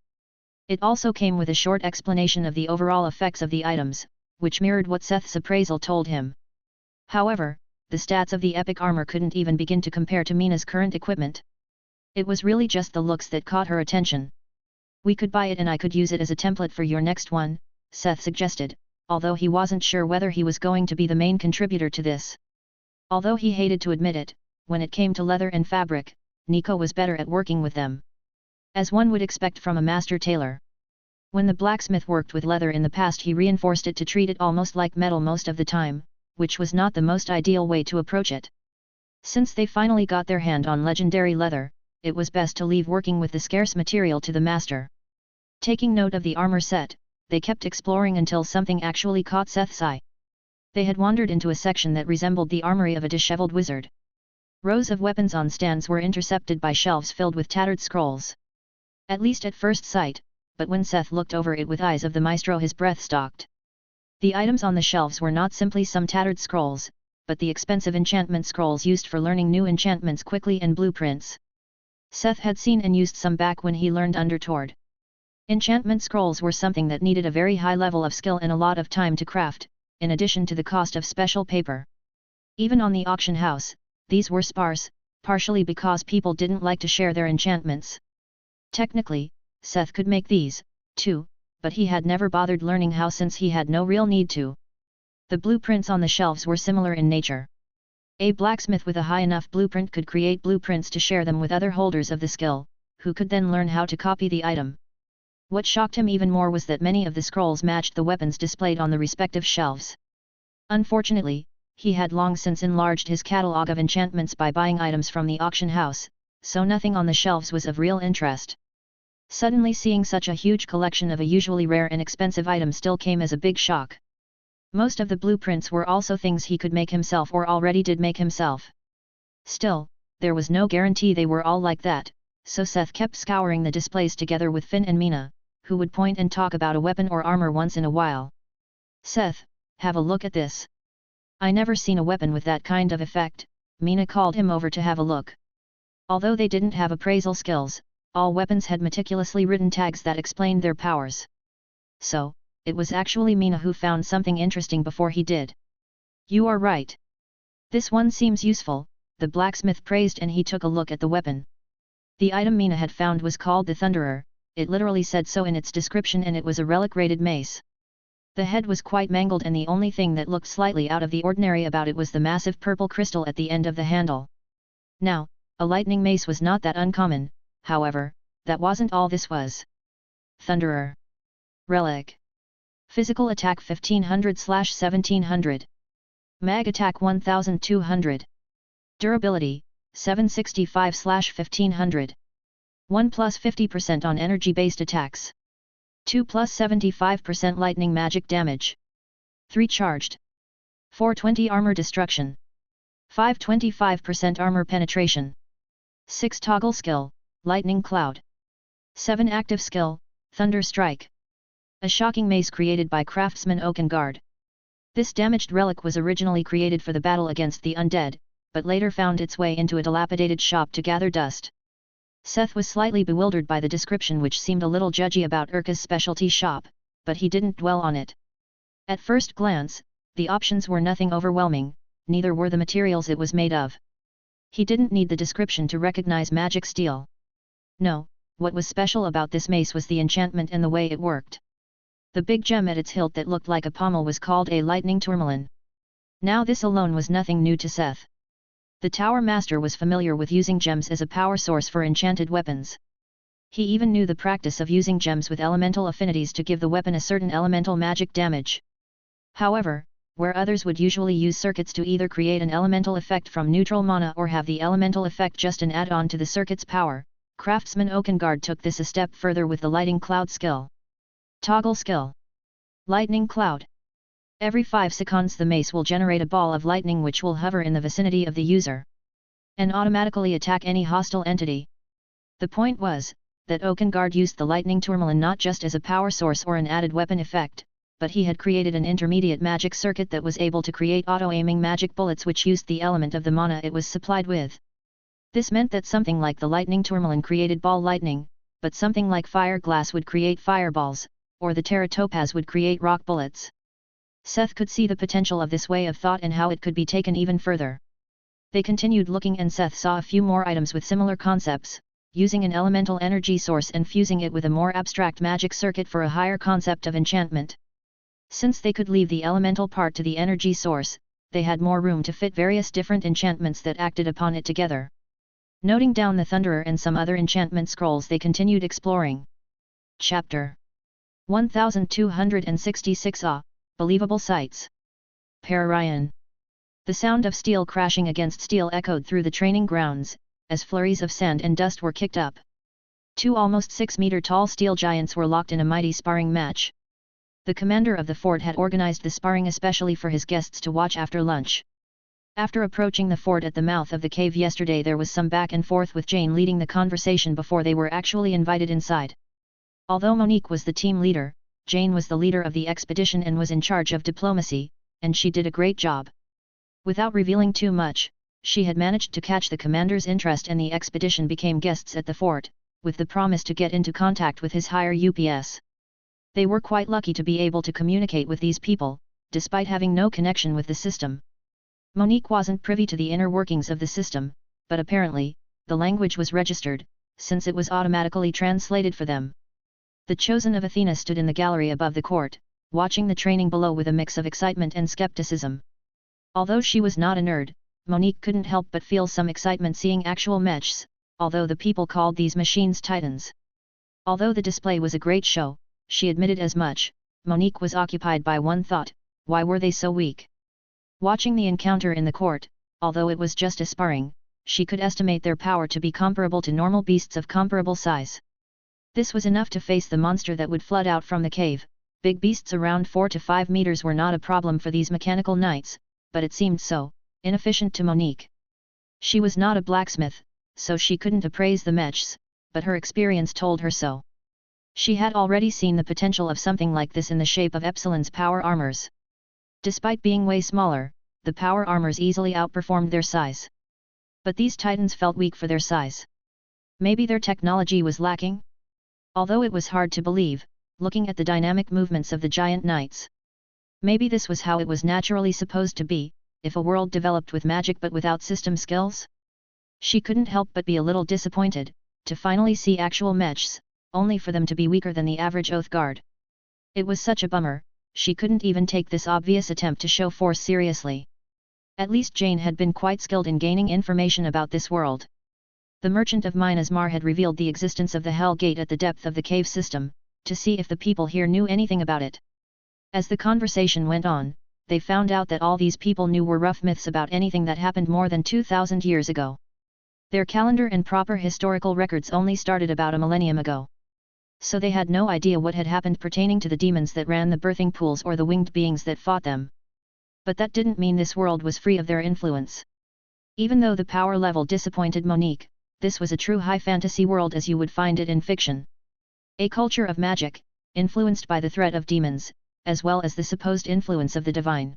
It also came with a short explanation of the overall effects of the items, which mirrored what Seth's appraisal told him. However, the stats of the epic armor couldn't even begin to compare to Mina's current equipment. It was really just the looks that caught her attention. We could buy it and I could use it as a template for your next one, Seth suggested, although he wasn't sure whether he was going to be the main contributor to this. Although he hated to admit it, when it came to leather and fabric, Nico was better at working with them. As one would expect from a master tailor. When the blacksmith worked with leather in the past he reinforced it to treat it almost like metal most of the time, which was not the most ideal way to approach it. Since they finally got their hand on legendary leather, it was best to leave working with the scarce material to the master. Taking note of the armor set, they kept exploring until something actually caught Seth's eye. They had wandered into a section that resembled the armory of a disheveled wizard. Rows of weapons on stands were intercepted by shelves filled with tattered scrolls. At least at first sight, but when Seth looked over it with eyes of the maestro his breath stopped. The items on the shelves were not simply some tattered scrolls, but the expensive enchantment scrolls used for learning new enchantments quickly and blueprints. Seth had seen and used some back when he learned Undertward. Enchantment scrolls were something that needed a very high level of skill and a lot of time to craft, in addition to the cost of special paper. Even on the auction house, these were sparse, partially because people didn't like to share their enchantments. Technically, Seth could make these, too, but he had never bothered learning how since he had no real need to. The blueprints on the shelves were similar in nature. A blacksmith with a high enough blueprint could create blueprints to share them with other holders of the skill, who could then learn how to copy the item. What shocked him even more was that many of the scrolls matched the weapons displayed on the respective shelves. Unfortunately, he had long since enlarged his catalog of enchantments by buying items from the auction house, so nothing on the shelves was of real interest. Suddenly seeing such a huge collection of a usually rare and expensive item still came as a big shock. Most of the blueprints were also things he could make himself or already did make himself. Still, there was no guarantee they were all like that, so Seth kept scouring the displays together with Finn and Mina, who would point and talk about a weapon or armor once in a while. Seth, have a look at this. I never seen a weapon with that kind of effect, Mina called him over to have a look. Although they didn't have appraisal skills, all weapons had meticulously written tags that explained their powers. So, it was actually Mina who found something interesting before he did. You are right. This one seems useful, the blacksmith praised, and he took a look at the weapon. The item Mina had found was called the Thunderer, it literally said so in its description, and it was a relic-rated mace. The head was quite mangled and the only thing that looked slightly out of the ordinary about it was the massive purple crystal at the end of the handle. Now, a lightning mace was not that uncommon, however, that wasn't all this was. Thunderer. Relic. Physical attack 1500/1700. Mag attack 1200. Durability, 765/1500. 1 plus 50% on energy-based attacks. 2 plus 75% lightning magic damage. 3 charged. 420 armor destruction. 525% armor penetration. 6 toggle skill, lightning cloud. 7 active skill, thunder strike. A shocking mace created by craftsman Oakengard. This damaged relic was originally created for the battle against the undead, but later found its way into a dilapidated shop to gather dust. Seth was slightly bewildered by the description, which seemed a little judgy about Urka's specialty shop, but he didn't dwell on it. At first glance, the options were nothing overwhelming, neither were the materials it was made of. He didn't need the description to recognize magic steel. No, what was special about this mace was the enchantment and the way it worked. The big gem at its hilt that looked like a pommel was called a lightning tourmaline. Now this alone was nothing new to Seth. The Tower Master was familiar with using gems as a power source for enchanted weapons. He even knew the practice of using gems with elemental affinities to give the weapon a certain elemental magic damage. However, where others would usually use circuits to either create an elemental effect from neutral mana or have the elemental effect just an add-on to the circuit's power, craftsman Oakengard took this a step further with the Lightning Cloud skill. Toggle skill. Lightning Cloud. Every 5 seconds the mace will generate a ball of lightning which will hover in the vicinity of the user and automatically attack any hostile entity. The point was, that Oakengard used the lightning tourmaline not just as a power source or an added weapon effect, but he had created an intermediate magic circuit that was able to create auto-aiming magic bullets which used the element of the mana it was supplied with. This meant that something like the lightning tourmaline created ball lightning, but something like fire glass would create fireballs, or the teratopaz would create rock bullets. Seth could see the potential of this way of thought and how it could be taken even further. They continued looking and Seth saw a few more items with similar concepts, using an elemental energy source and fusing it with a more abstract magic circuit for a higher concept of enchantment. Since they could leave the elemental part to the energy source, they had more room to fit various different enchantments that acted upon it together. Noting down the Thunderer and some other enchantment scrolls, they continued exploring. Chapter 1266 Believable Sights. Pararion. The sound of steel crashing against steel echoed through the training grounds, as flurries of sand and dust were kicked up. 2 almost 6-meter tall steel giants were locked in a mighty sparring match. The commander of the fort had organized the sparring especially for his guests to watch after lunch. After approaching the fort at the mouth of the cave yesterday, there was some back and forth with Jane leading the conversation before they were actually invited inside. Although Monique was the team leader, Jane was the leader of the expedition and was in charge of diplomacy, and she did a great job. Without revealing too much, she had managed to catch the commander's interest and the expedition became guests at the fort, with the promise to get into contact with his higher UPS. They were quite lucky to be able to communicate with these people, despite having no connection with the system. Monique wasn't privy to the inner workings of the system, but apparently, the language was registered, since it was automatically translated for them. The Chosen of Athena stood in the gallery above the court, watching the training below with a mix of excitement and skepticism. Although she was not a nerd, Monique couldn't help but feel some excitement seeing actual mechs, although the people called these machines titans. Although the display was a great show, she admitted as much, Monique was occupied by one thought: why were they so weak? Watching the encounter in the court, although it was just a sparring, she could estimate their power to be comparable to normal beasts of comparable size. This was enough to face the monster that would flood out from the cave. Big beasts around 4 to 5 meters were not a problem for these mechanical knights, but it seemed so inefficient to Monique. She was not a blacksmith, so she couldn't appraise the mechs, but her experience told her so. She had already seen the potential of something like this in the shape of Epsilon's power armors. Despite being way smaller, the power armors easily outperformed their size. But these titans felt weak for their size. Maybe their technology was lacking? Although it was hard to believe, looking at the dynamic movements of the giant knights. Maybe this was how it was naturally supposed to be, if a world developed with magic but without system skills? She couldn't help but be a little disappointed, to finally see actual mechs, only for them to be weaker than the average Oath Guard. It was such a bummer, she couldn't even take this obvious attempt to show force seriously. At least Jane had been quite skilled in gaining information about this world. The merchant of Minas Mar had revealed the existence of the Hell Gate at the depth of the cave system, to see if the people here knew anything about it. As the conversation went on, they found out that all these people knew were rough myths about anything that happened more than 2,000 years ago. Their calendar and proper historical records only started about a millennium ago. So they had no idea what had happened pertaining to the demons that ran the birthing pools or the winged beings that fought them. But that didn't mean this world was free of their influence. Even though the power level disappointed Monique, this was a true high fantasy world as you would find it in fiction. A culture of magic, influenced by the threat of demons, as well as the supposed influence of the divine.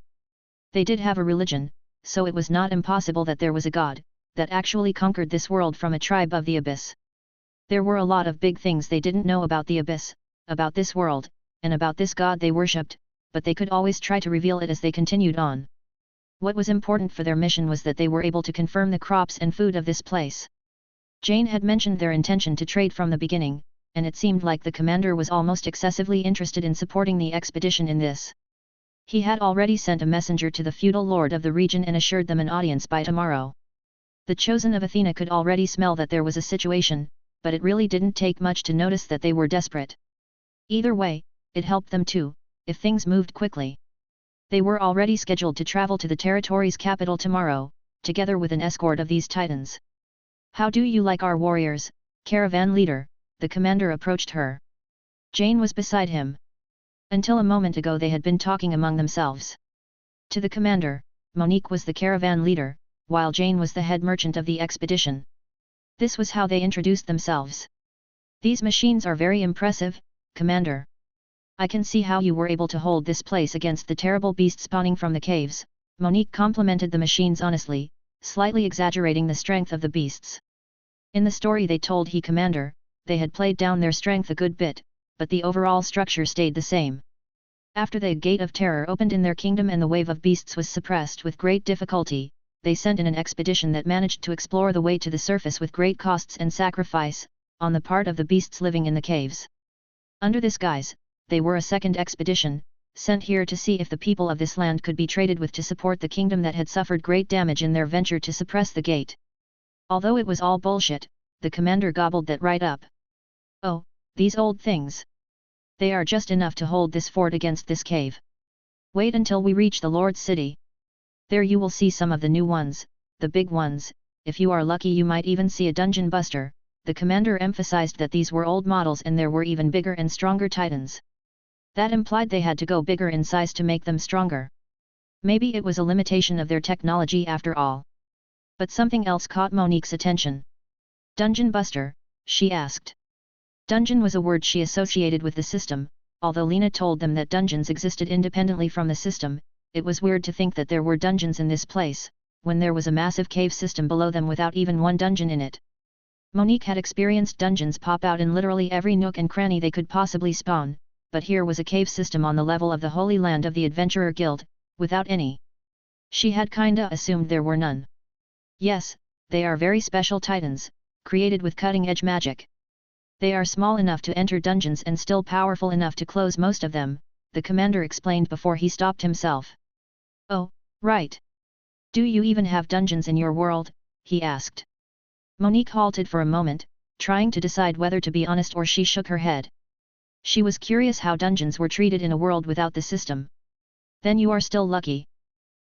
They did have a religion, so it was not impossible that there was a god, that actually conquered this world from a tribe of the abyss. There were a lot of big things they didn't know about the abyss, about this world, and about this god they worshipped, but they could always try to reveal it as they continued on. What was important for their mission was that they were able to confirm the crops and food of this place. Jane had mentioned their intention to trade from the beginning, and it seemed like the commander was almost excessively interested in supporting the expedition in this. He had already sent a messenger to the feudal lord of the region and assured them an audience by tomorrow. The chosen of Athena could already smell that there was a situation, but it really didn't take much to notice that they were desperate. Either way, it helped them too, if things moved quickly. They were already scheduled to travel to the territory's capital tomorrow, together with an escort of these titans. "How do you like our warriors, caravan leader?" the commander approached her. Jane was beside him. Until a moment ago they had been talking among themselves. To the commander, Monique was the caravan leader, while Jane was the head merchant of the expedition. This was how they introduced themselves. "These machines are very impressive, Commander. I can see how you were able to hold this place against the terrible beasts spawning from the caves." Monique complimented the machines honestly, slightly exaggerating the strength of the beasts. In the story they told Commander, they had played down their strength a good bit, but the overall structure stayed the same. After the Gate of Terror opened in their kingdom and the wave of beasts was suppressed with great difficulty, they sent in an expedition that managed to explore the way to the surface with great costs and sacrifice, on the part of the beasts living in the caves. Under this guise, they were a second expedition, sent here to see if the people of this land could be traded with to support the kingdom that had suffered great damage in their venture to suppress the gate. Although it was all bullshit, the commander gobbled that right up. "Oh, these old things. They are just enough to hold this fort against this cave. Wait until we reach the Lord's city. There you will see some of the new ones, the big ones. If you are lucky you might even see a dungeon buster." The commander emphasized that these were old models and there were even bigger and stronger titans. That implied they had to go bigger in size to make them stronger. Maybe it was a limitation of their technology after all. But something else caught Monique's attention. "Dungeon buster?" she asked. Dungeon was a word she associated with the system. Although Lena told them that dungeons existed independently from the system, it was weird to think that there were dungeons in this place, when there was a massive cave system below them without even one dungeon in it. Monique had experienced dungeons pop out in literally every nook and cranny they could possibly spawn, but here was a cave system on the level of the Holy Land of the Adventurer Guild, without any. She had kinda assumed there were none. "Yes, they are very special titans, created with cutting-edge magic. They are small enough to enter dungeons and still powerful enough to close most of them," the commander explained before he stopped himself. "Oh, right. Do you even have dungeons in your world?" he asked. Monique halted for a moment, trying to decide whether to be honest or she shook her head. She was curious how dungeons were treated in a world without the system. "Then you are still lucky.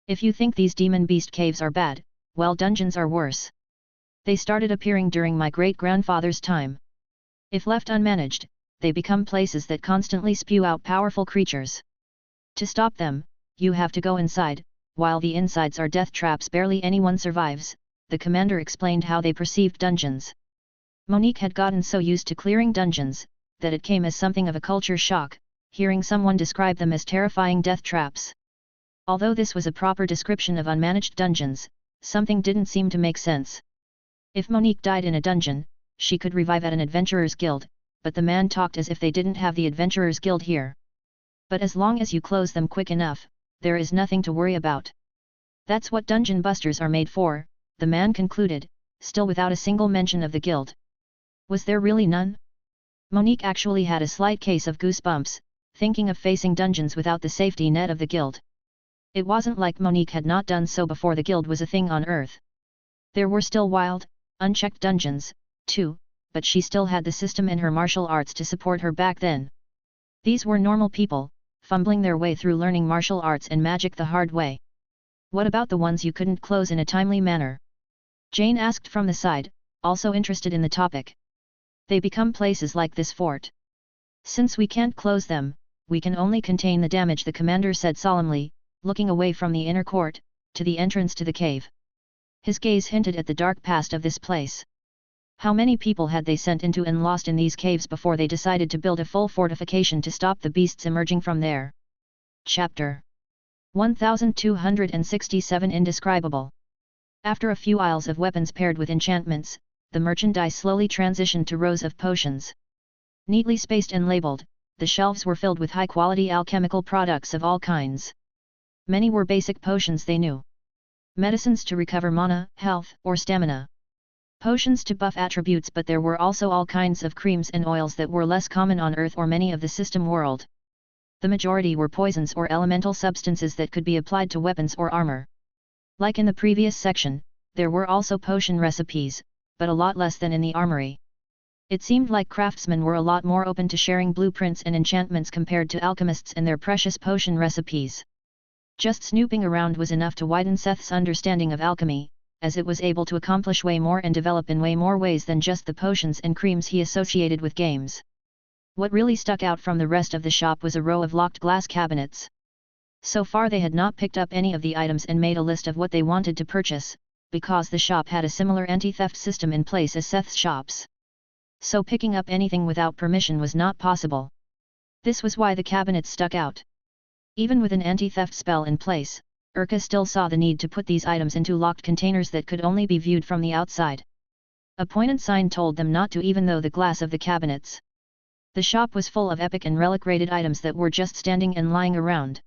If you think these demon beast caves are bad, well, dungeons are worse. They started appearing during my great-grandfather's time. If left unmanaged, they become places that constantly spew out powerful creatures. To stop them, you have to go inside, while the insides are death traps barely anyone survives." The commander explained how they perceived dungeons. Monique had gotten so used to clearing dungeons, that it came as something of a culture shock, hearing someone describe them as terrifying death traps. Although this was a proper description of unmanaged dungeons, something didn't seem to make sense. If Monique died in a dungeon, she could revive at an adventurer's guild, but the man talked as if they didn't have the adventurer's guild here. "But as long as you close them quick enough, there is nothing to worry about. That's what dungeon busters are made for," the man concluded, still without a single mention of the guild. Was there really none? Monique actually had a slight case of goosebumps, thinking of facing dungeons without the safety net of the guild. It wasn't like Monique had not done so before the guild was a thing on Earth. There were still wild, unchecked dungeons, too, but she still had the system in her martial arts to support her back then. These were normal people, fumbling their way through learning martial arts and magic the hard way. What about the ones you couldn't close in a timely manner? Jane asked from the side, also interested in the topic. They become places like this fort. Since we can't close them, we can only contain the damage, the commander said solemnly, looking away from the inner court, to the entrance to the cave. His gaze hinted at the dark past of this place. How many people had they sent into and lost in these caves before they decided to build a full fortification to stop the beasts emerging from there? Chapter 1267 Indescribable. After a few aisles of weapons paired with enchantments, the merchandise slowly transitioned to rows of potions. Neatly spaced and labeled, the shelves were filled with high-quality alchemical products of all kinds. Many were basic potions they knew. Medicines to recover mana, health, or stamina. Potions to buff attributes, but there were also all kinds of creams and oils that were less common on Earth or many of the system world. The majority were poisons or elemental substances that could be applied to weapons or armor. Like in the previous section, there were also potion recipes, but a lot less than in the armory. It seemed like craftsmen were a lot more open to sharing blueprints and enchantments compared to alchemists and their precious potion recipes. Just snooping around was enough to widen Seth's understanding of alchemy, as it was able to accomplish way more and develop in way more ways than just the potions and creams he associated with games. What really stuck out from the rest of the shop was a row of locked glass cabinets. So far they had not picked up any of the items and made a list of what they wanted to purchase, because the shop had a similar anti-theft system in place as Seth's shops. So picking up anything without permission was not possible. This was why the cabinets stuck out. Even with an anti-theft spell in place, Urka still saw the need to put these items into locked containers that could only be viewed from the outside. A pointed sign told them not to, even though the glass of the cabinets. The shop was full of epic and relic-rated items that were just standing and lying around.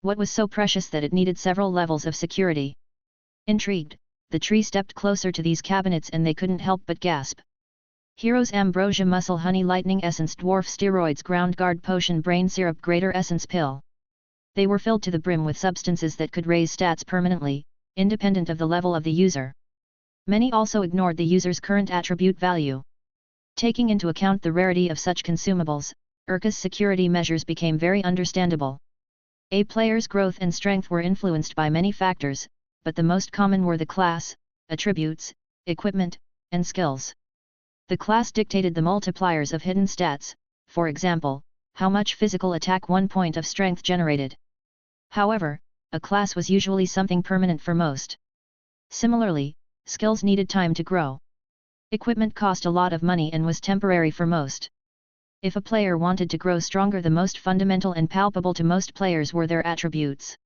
What was so precious that it needed several levels of security? Intrigued, the tree stepped closer to these cabinets and they couldn't help but gasp. Heroes Ambrosia Muscle Honey Lightning Essence Dwarf Steroids Ground Guard Potion Brain Syrup Greater Essence Pill. They were filled to the brim with substances that could raise stats permanently, independent of the level of the user. Many also ignored the user's current attribute value. Taking into account the rarity of such consumables, Urka's security measures became very understandable. A player's growth and strength were influenced by many factors, but the most common were the class, attributes, equipment, and skills. The class dictated the multipliers of hidden stats, for example, how much physical attack 1 point of strength generated. However, a class was usually something permanent for most. Similarly, skills needed time to grow. Equipment cost a lot of money and was temporary for most. If a player wanted to grow stronger, the most fundamental and palpable to most players were their attributes.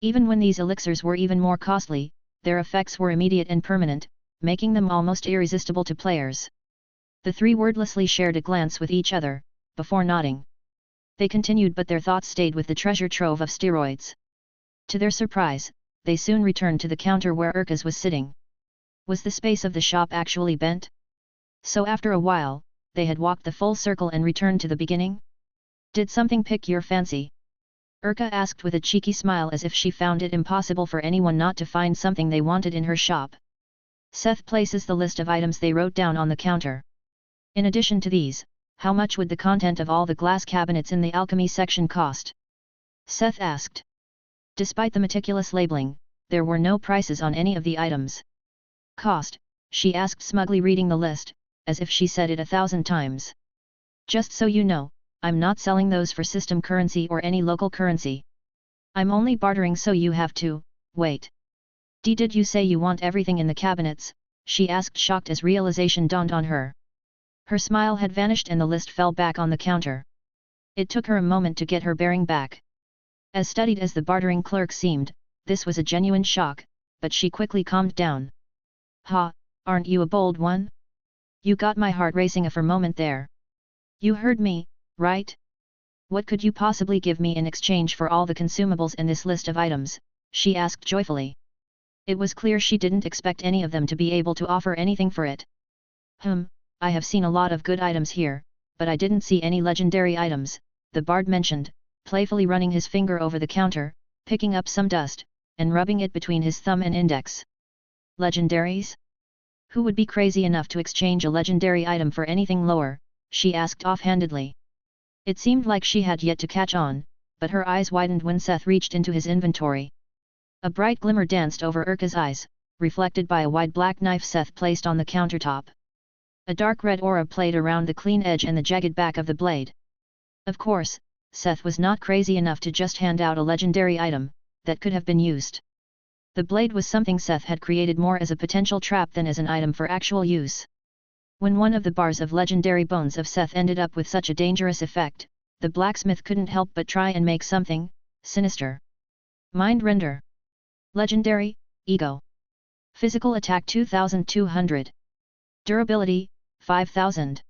Even when these elixirs were even more costly, their effects were immediate and permanent, making them almost irresistible to players. The three wordlessly shared a glance with each other, before nodding. They continued, but their thoughts stayed with the treasure trove of steroids. To their surprise, they soon returned to the counter where Urka's was sitting. Was the space of the shop actually bent? So after a while, they had walked the full circle and returned to the beginning? Did something pick your fancy? Urka asked with a cheeky smile, as if she found it impossible for anyone not to find something they wanted in her shop. Seth places the list of items they wrote down on the counter. In addition to these, how much would the content of all the glass cabinets in the alchemy section cost? Seth asked. Despite the meticulous labeling, there were no prices on any of the items. Cost, she asked smugly, reading the list, as if she said it 1,000 times. Just so you know, I'm not selling those for system currency or any local currency. I'm only bartering, so you have to, wait. Did you say you want everything in the cabinets? She asked, shocked as realization dawned on her. Her smile had vanished and the list fell back on the counter. It took her a moment to get her bearing back. As studied as the bartering clerk seemed, this was a genuine shock, but she quickly calmed down. Ha, aren't you a bold one? You got my heart racing for a moment there. You heard me, right? What could you possibly give me in exchange for all the consumables in this list of items? She asked joyfully. It was clear she didn't expect any of them to be able to offer anything for it. I have seen a lot of good items here, but I didn't see any legendary items, the bard mentioned, playfully running his finger over the counter, picking up some dust, and rubbing it between his thumb and index. Legendaries? Who would be crazy enough to exchange a legendary item for anything lower? She asked offhandedly. It seemed like she had yet to catch on, but her eyes widened when Seth reached into his inventory. A bright glimmer danced over Urka's eyes, reflected by a wide black knife Seth placed on the countertop. A dark red aura played around the clean edge and the jagged back of the blade. Of course, Seth was not crazy enough to just hand out a legendary item that could have been used. The blade was something Seth had created more as a potential trap than as an item for actual use. When one of the bars of legendary bones of Seth ended up with such a dangerous effect, the blacksmith couldn't help but try and make something sinister. Mind Render. Legendary, Ego. Physical attack 2200. Durability, 5000.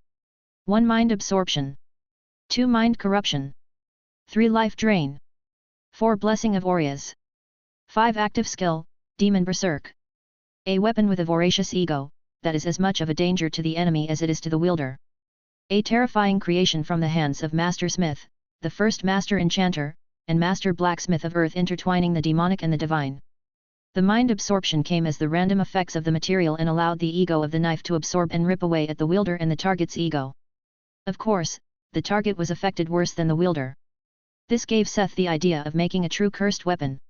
1 Mind Absorption. 2 Mind Corruption. 3 Life Drain. 4 Blessing of Aureas. 5 Active Skill, Demon Berserk. A weapon with a voracious ego, that is as much of a danger to the enemy as it is to the wielder. A terrifying creation from the hands of Master Smith, the first Master Enchanter, and Master Blacksmith of Earth, intertwining the demonic and the divine. The mind absorption came as the random effects of the material and allowed the ego of the knife to absorb and rip away at the wielder and the target's ego. Of course, the target was affected worse than the wielder. This gave Seth the idea of making a true cursed weapon.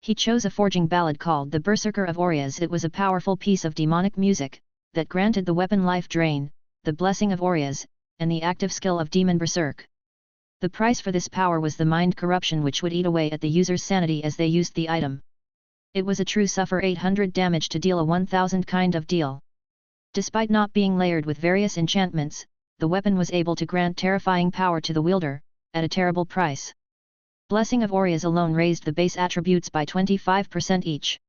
He chose a forging ballad called The Berserker of Aureas. It was a powerful piece of demonic music, that granted the weapon life drain, the blessing of Aureas, and the active skill of Demon Berserk. The price for this power was the mind corruption, which would eat away at the user's sanity as they used the item. It was a true suffer 800 damage to deal a 1000 kind of deal. Despite not being layered with various enchantments, the weapon was able to grant terrifying power to the wielder, at a terrible price. Blessing of Aureas alone raised the base attributes by 25% each.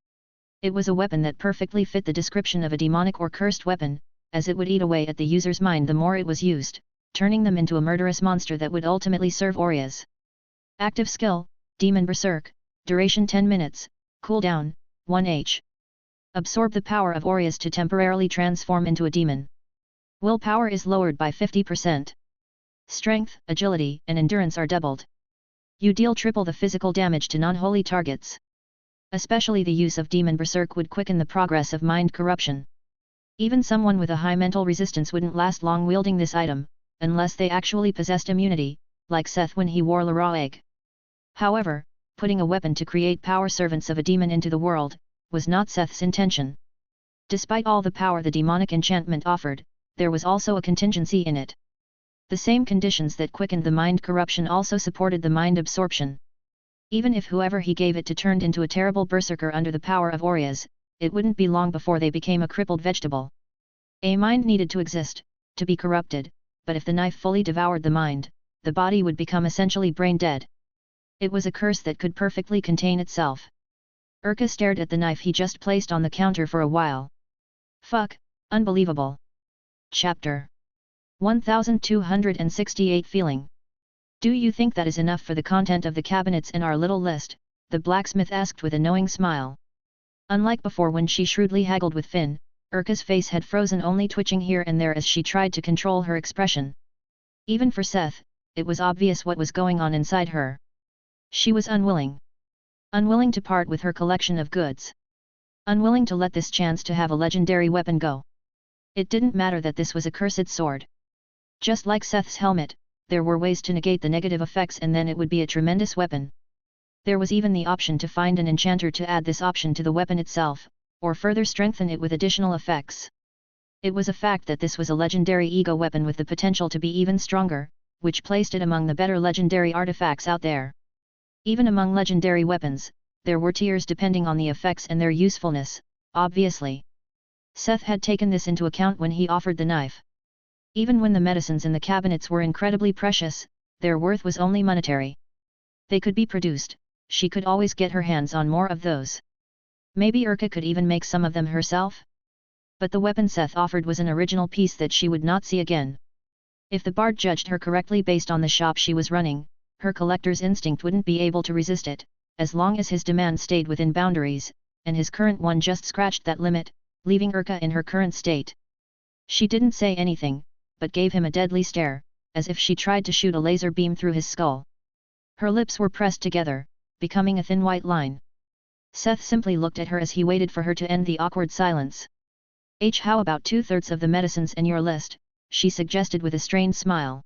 It was a weapon that perfectly fit the description of a demonic or cursed weapon, as it would eat away at the user's mind the more it was used, turning them into a murderous monster that would ultimately serve Aureas. Active skill, Demon Berserk, duration 10 minutes, cooldown, 1h. Absorb the power of Aureas to temporarily transform into a demon. Willpower is lowered by 50%. Strength, agility, and endurance are doubled. You deal triple the physical damage to non-holy targets. Especially the use of Demon Berserk would quicken the progress of mind corruption. Even someone with a high mental resistance wouldn't last long wielding this item, unless they actually possessed immunity, like Seth when he wore the raw egg. However, putting a weapon to create power servants of a demon into the world, was not Seth's intention. Despite all the power the demonic enchantment offered, there was also a contingency in it. The same conditions that quickened the mind corruption also supported the mind absorption. Even if whoever he gave it to turned into a terrible berserker under the power of Aureas, it wouldn't be long before they became a crippled vegetable. A mind needed to exist, to be corrupted, but if the knife fully devoured the mind, the body would become essentially brain dead. It was a curse that could perfectly contain itself. Urka stared at the knife he just placed on the counter for a while. Fuck, unbelievable. Chapter 1268 Feeling. Do you think that is enough for the content of the cabinets in our little list? The blacksmith asked with a knowing smile. Unlike before when she shrewdly haggled with Finn, Urka's face had frozen, only twitching here and there as she tried to control her expression. Even for Seth, it was obvious what was going on inside her. She was unwilling. Unwilling to part with her collection of goods. Unwilling to let this chance to have a legendary weapon go. It didn't matter that this was a cursed sword. Just like Seth's helmet, there were ways to negate the negative effects and then it would be a tremendous weapon. There was even the option to find an enchanter to add this option to the weapon itself, or further strengthen it with additional effects. It was a fact that this was a legendary ego weapon with the potential to be even stronger, which placed it among the better legendary artifacts out there. Even among legendary weapons, there were tiers depending on the effects and their usefulness, obviously. Seth had taken this into account when he offered the knife. Even when the medicines in the cabinets were incredibly precious, their worth was only monetary. They could be produced, she could always get her hands on more of those. Maybe Urka could even make some of them herself? But the weapon Seth offered was an original piece that she would not see again. If the bard judged her correctly based on the shop she was running, her collector's instinct wouldn't be able to resist it, as long as his demand stayed within boundaries, and his current one just scratched that limit, leaving Urka in her current state. She didn't say anything, but gave him a deadly stare, as if she tried to shoot a laser beam through his skull. Her lips were pressed together, becoming a thin white line. Seth simply looked at her as he waited for her to end the awkward silence. How about 2/3 of the medicines in your list, she suggested with a strained smile.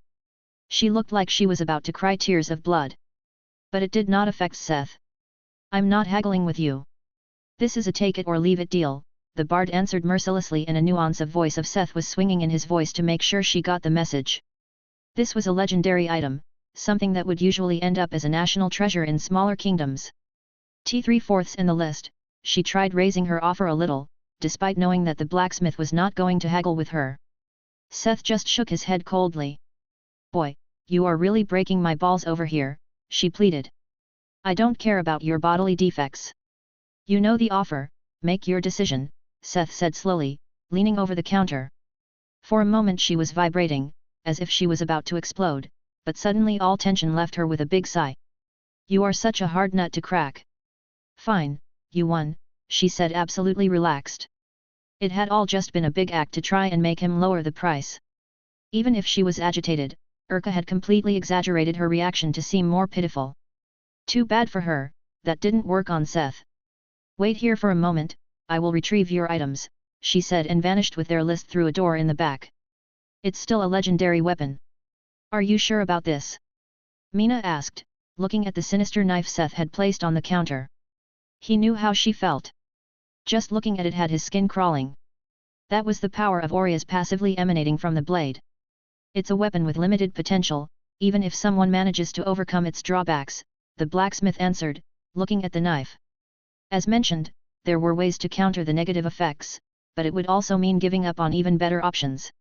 She looked like she was about to cry tears of blood. But it did not affect Seth. I'm not haggling with you. This is a take it or leave it deal, the bard answered mercilessly, and a nuance of voice of Seth was swinging in his voice to make sure she got the message. This was a legendary item, something that would usually end up as a national treasure in smaller kingdoms. T3/4 in the list, she tried raising her offer a little, despite knowing that the blacksmith was not going to haggle with her. Seth just shook his head coldly. Boy, you are really breaking my balls over here, she pleaded. I don't care about your bodily defects. You know the offer, make your decision, Seth said slowly, leaning over the counter. For a moment she was vibrating, as if she was about to explode, but suddenly all tension left her with a big sigh. You are such a hard nut to crack. Fine, you won, she said absolutely relaxed. It had all just been a big act to try and make him lower the price. Even if she was agitated, Urka had completely exaggerated her reaction to seem more pitiful. Too bad for her, that didn't work on Seth. Wait here for a moment, I will retrieve your items, she said, and vanished with their list through a door in the back. It's still a legendary weapon. Are you sure about this? Mina asked, looking at the sinister knife Seth had placed on the counter. He knew how she felt. Just looking at it had his skin crawling. That was the power of Aureas passively emanating from the blade. It's a weapon with limited potential, even if someone manages to overcome its drawbacks, the blacksmith answered, looking at the knife. As mentioned, there were ways to counter the negative effects, but it would also mean giving up on even better options.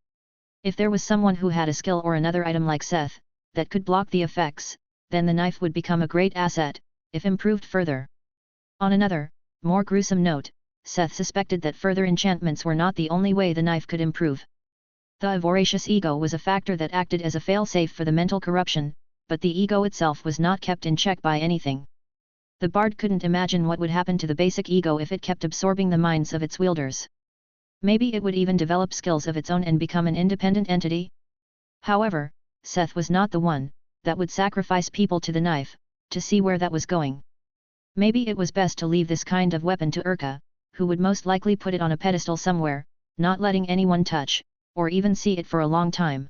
If there was someone who had a skill or another item like Seth, that could block the effects, then the knife would become a great asset, if improved further. On another, more gruesome note, Seth suspected that further enchantments were not the only way the knife could improve. The voracious ego was a factor that acted as a failsafe for the mental corruption, but the ego itself was not kept in check by anything. The bard couldn't imagine what would happen to the basic ego if it kept absorbing the minds of its wielders. Maybe it would even develop skills of its own and become an independent entity? However, Seth was not the one that would sacrifice people to the knife, to see where that was going. Maybe it was best to leave this kind of weapon to Urka, who would most likely put it on a pedestal somewhere, not letting anyone touch, or even see it for a long time.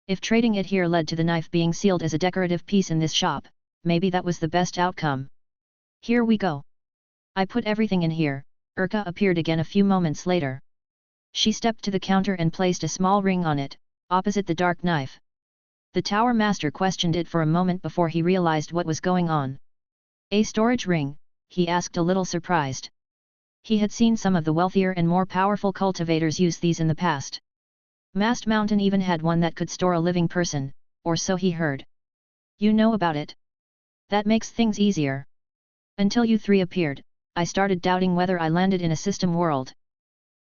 If trading it here led to the knife being sealed as a decorative piece in this shop, maybe that was the best outcome. Here we go. I put everything in here. Urka appeared again a few moments later. She stepped to the counter and placed a small ring on it, opposite the dark knife. The tower master questioned it for a moment before he realized what was going on. A storage ring, he asked, a little surprised. He had seen some of the wealthier and more powerful cultivators use these in the past. Mast Mountain even had one that could store a living person, or so he heard. You know about it? That makes things easier. Until you three appeared, I started doubting whether I landed in a system world.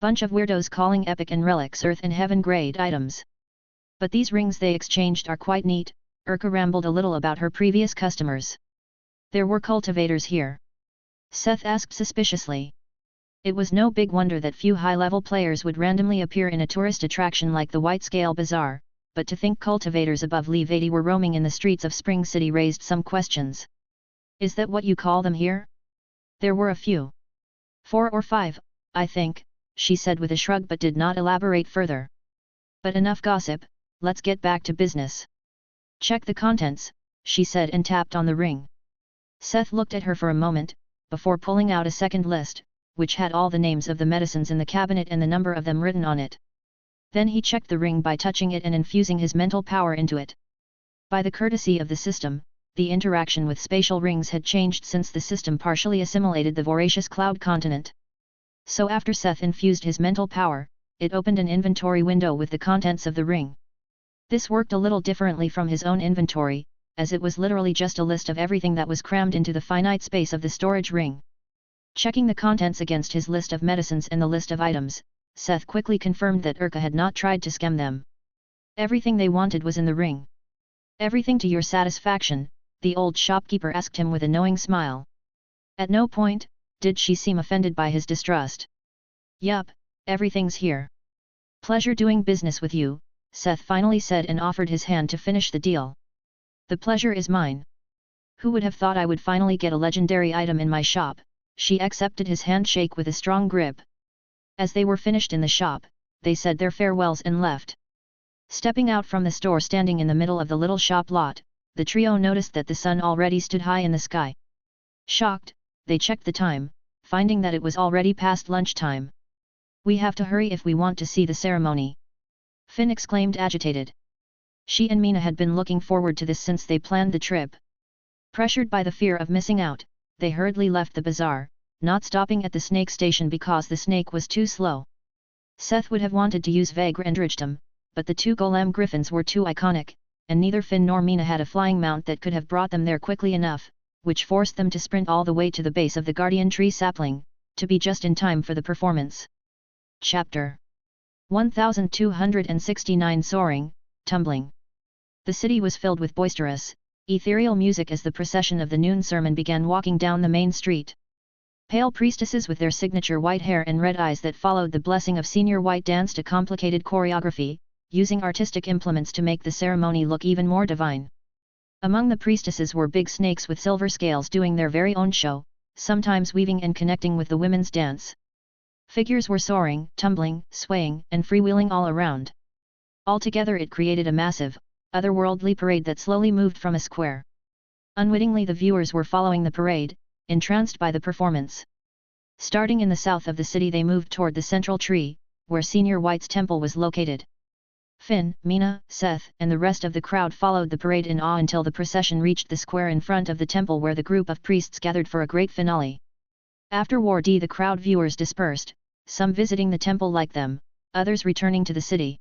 Bunch of weirdos calling epic and relics earth and heaven grade items. But these rings they exchanged are quite neat. Urka rambled a little about her previous customers. There were cultivators here? Seth asked suspiciously. It was no big wonder that few high-level players would randomly appear in a tourist attraction like the White-Scale Bazaar, but to think cultivators above Level 80 were roaming in the streets of Spring City raised some questions. Is that what you call them here? There were a few. 4 or 5, I think, she said with a shrug, but did not elaborate further. But enough gossip, let's get back to business. Check the contents, she said and tapped on the ring. Seth looked at her for a moment, before pulling out a second list, which had all the names of the medicines in the cabinet and the number of them written on it. Then he checked the ring by touching it and infusing his mental power into it. By the courtesy of the system, the interaction with spatial rings had changed since the system partially assimilated the voracious cloud continent. So after Seth infused his mental power, it opened an inventory window with the contents of the ring. This worked a little differently from his own inventory, as it was literally just a list of everything that was crammed into the finite space of the storage ring. Checking the contents against his list of medicines and the list of items, Seth quickly confirmed that Urka had not tried to scam them. Everything they wanted was in the ring. Everything to your satisfaction, the old shopkeeper asked him with a knowing smile. At no point did she seem offended by his distrust. Yup, everything's here. Pleasure doing business with you, Seth finally said and offered his hand to finish the deal. The pleasure is mine. Who would have thought I would finally get a legendary item in my shop? She accepted his handshake with a strong grip. As they were finished in the shop, they said their farewells and left. Stepping out from the store standing in the middle of the little shop lot, the trio noticed that the sun already stood high in the sky. Shocked, they checked the time, finding that it was already past lunchtime. We have to hurry if we want to see the ceremony. Finn exclaimed agitated. She and Mina had been looking forward to this since they planned the trip. Pressured by the fear of missing out, they hurriedly left the bazaar, not stopping at the snake station because the snake was too slow. Seth would have wanted to use Vagrandrichtum, but the two golem griffins were too iconic, and neither Finn nor Mina had a flying mount that could have brought them there quickly enough, which forced them to sprint all the way to the base of the guardian tree sapling, to be just in time for the performance. Chapter 1269 Soaring, Tumbling. The city was filled with boisterous, ethereal music as the procession of the noon sermon began walking down the main street. Pale priestesses with their signature white hair and red eyes that followed the blessing of Senior White danced a complicated choreography, using artistic implements to make the ceremony look even more divine. Among the priestesses were big snakes with silver scales doing their very own show, sometimes weaving and connecting with the women's dance. Figures were soaring, tumbling, swaying, and freewheeling all around. Altogether it created a massive, otherworldly parade that slowly moved from a square. Unwittingly the viewers were following the parade, entranced by the performance. Starting in the south of the city they moved toward the central tree, where Senior White's temple was located. Finn, Mina, Seth, and the rest of the crowd followed the parade in awe until the procession reached the square in front of the temple where the group of priests gathered for a great finale. Afterward the crowd viewers dispersed, some visiting the temple like them, others returning to the city.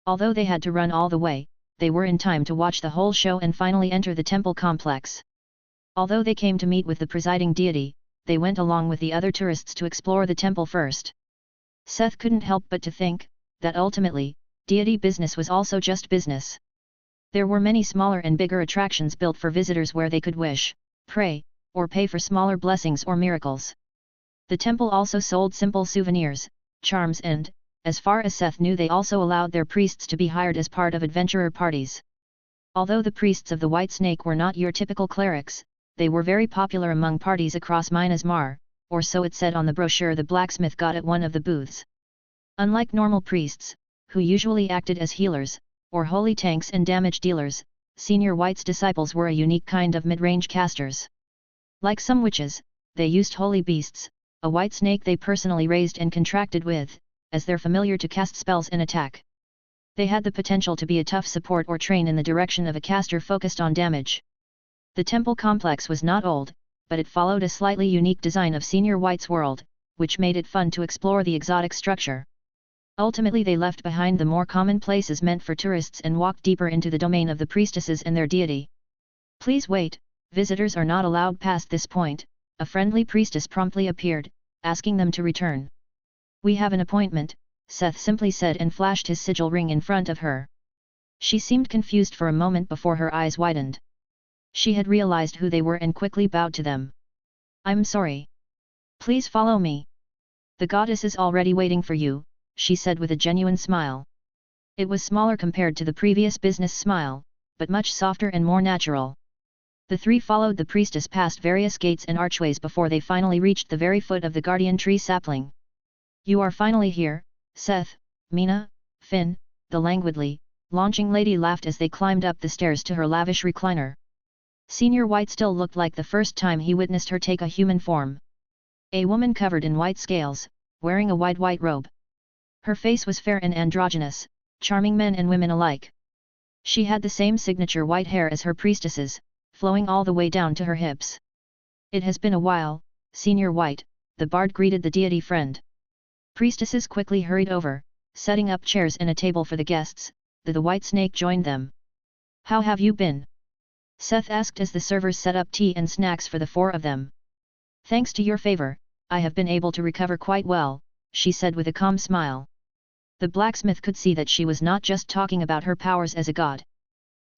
Although they had to run all the way, they were in time to watch the whole show and finally enter the temple complex. Although they came to meet with the presiding deity, they went along with the other tourists to explore the temple first. Seth couldn't help but to think, that ultimately, deity business was also just business. There were many smaller and bigger attractions built for visitors where they could wish, pray, or pay for smaller blessings or miracles. The temple also sold simple souvenirs, charms and, as far as Seth knew, they also allowed their priests to be hired as part of adventurer parties. Although the priests of the White Snake were not your typical clerics, they were very popular among parties across Minas Mar, or so it said on the brochure the blacksmith got at one of the booths. Unlike normal priests, who usually acted as healers, or holy tanks and damage dealers, Senior White's disciples were a unique kind of mid-range casters. Like some witches, they used holy beasts, a white snake they personally raised and contracted with, as their familiar to cast spells and attack. They had the potential to be a tough support or train in the direction of a caster focused on damage. The temple complex was not old, but it followed a slightly unique design of Senior White's world, which made it fun to explore the exotic structure. Ultimately they left behind the more common places meant for tourists and walked deeper into the domain of the priestesses and their deity. Please wait, visitors are not allowed past this point, a friendly priestess promptly appeared, asking them to return. We have an appointment, Seth simply said and flashed his sigil ring in front of her. She seemed confused for a moment before her eyes widened. She had realized who they were and quickly bowed to them. I'm sorry. Please follow me. The goddess is already waiting for you, she said with a genuine smile. It was smaller compared to the previous business smile, but much softer and more natural. The three followed the priestess past various gates and archways before they finally reached the very foot of the guardian tree sapling. You are finally here, Seth, Mina, Finn, the languidly, launching lady laughed as they climbed up the stairs to her lavish recliner. Senior White still looked like the first time he witnessed her take a human form. A woman covered in white scales, wearing a wide white robe. Her face was fair and androgynous, charming men and women alike. She had the same signature white hair as her priestesses, flowing all the way down to her hips. It has been a while, Senior White, the bard greeted the deity friend. Priestesses quickly hurried over, setting up chairs and a table for the guests. The White Snake joined them. How have you been? Seth asked as the servers set up tea and snacks for the four of them. Thanks to your favor, I have been able to recover quite well, she said with a calm smile. The blacksmith could see that she was not just talking about her powers as a god.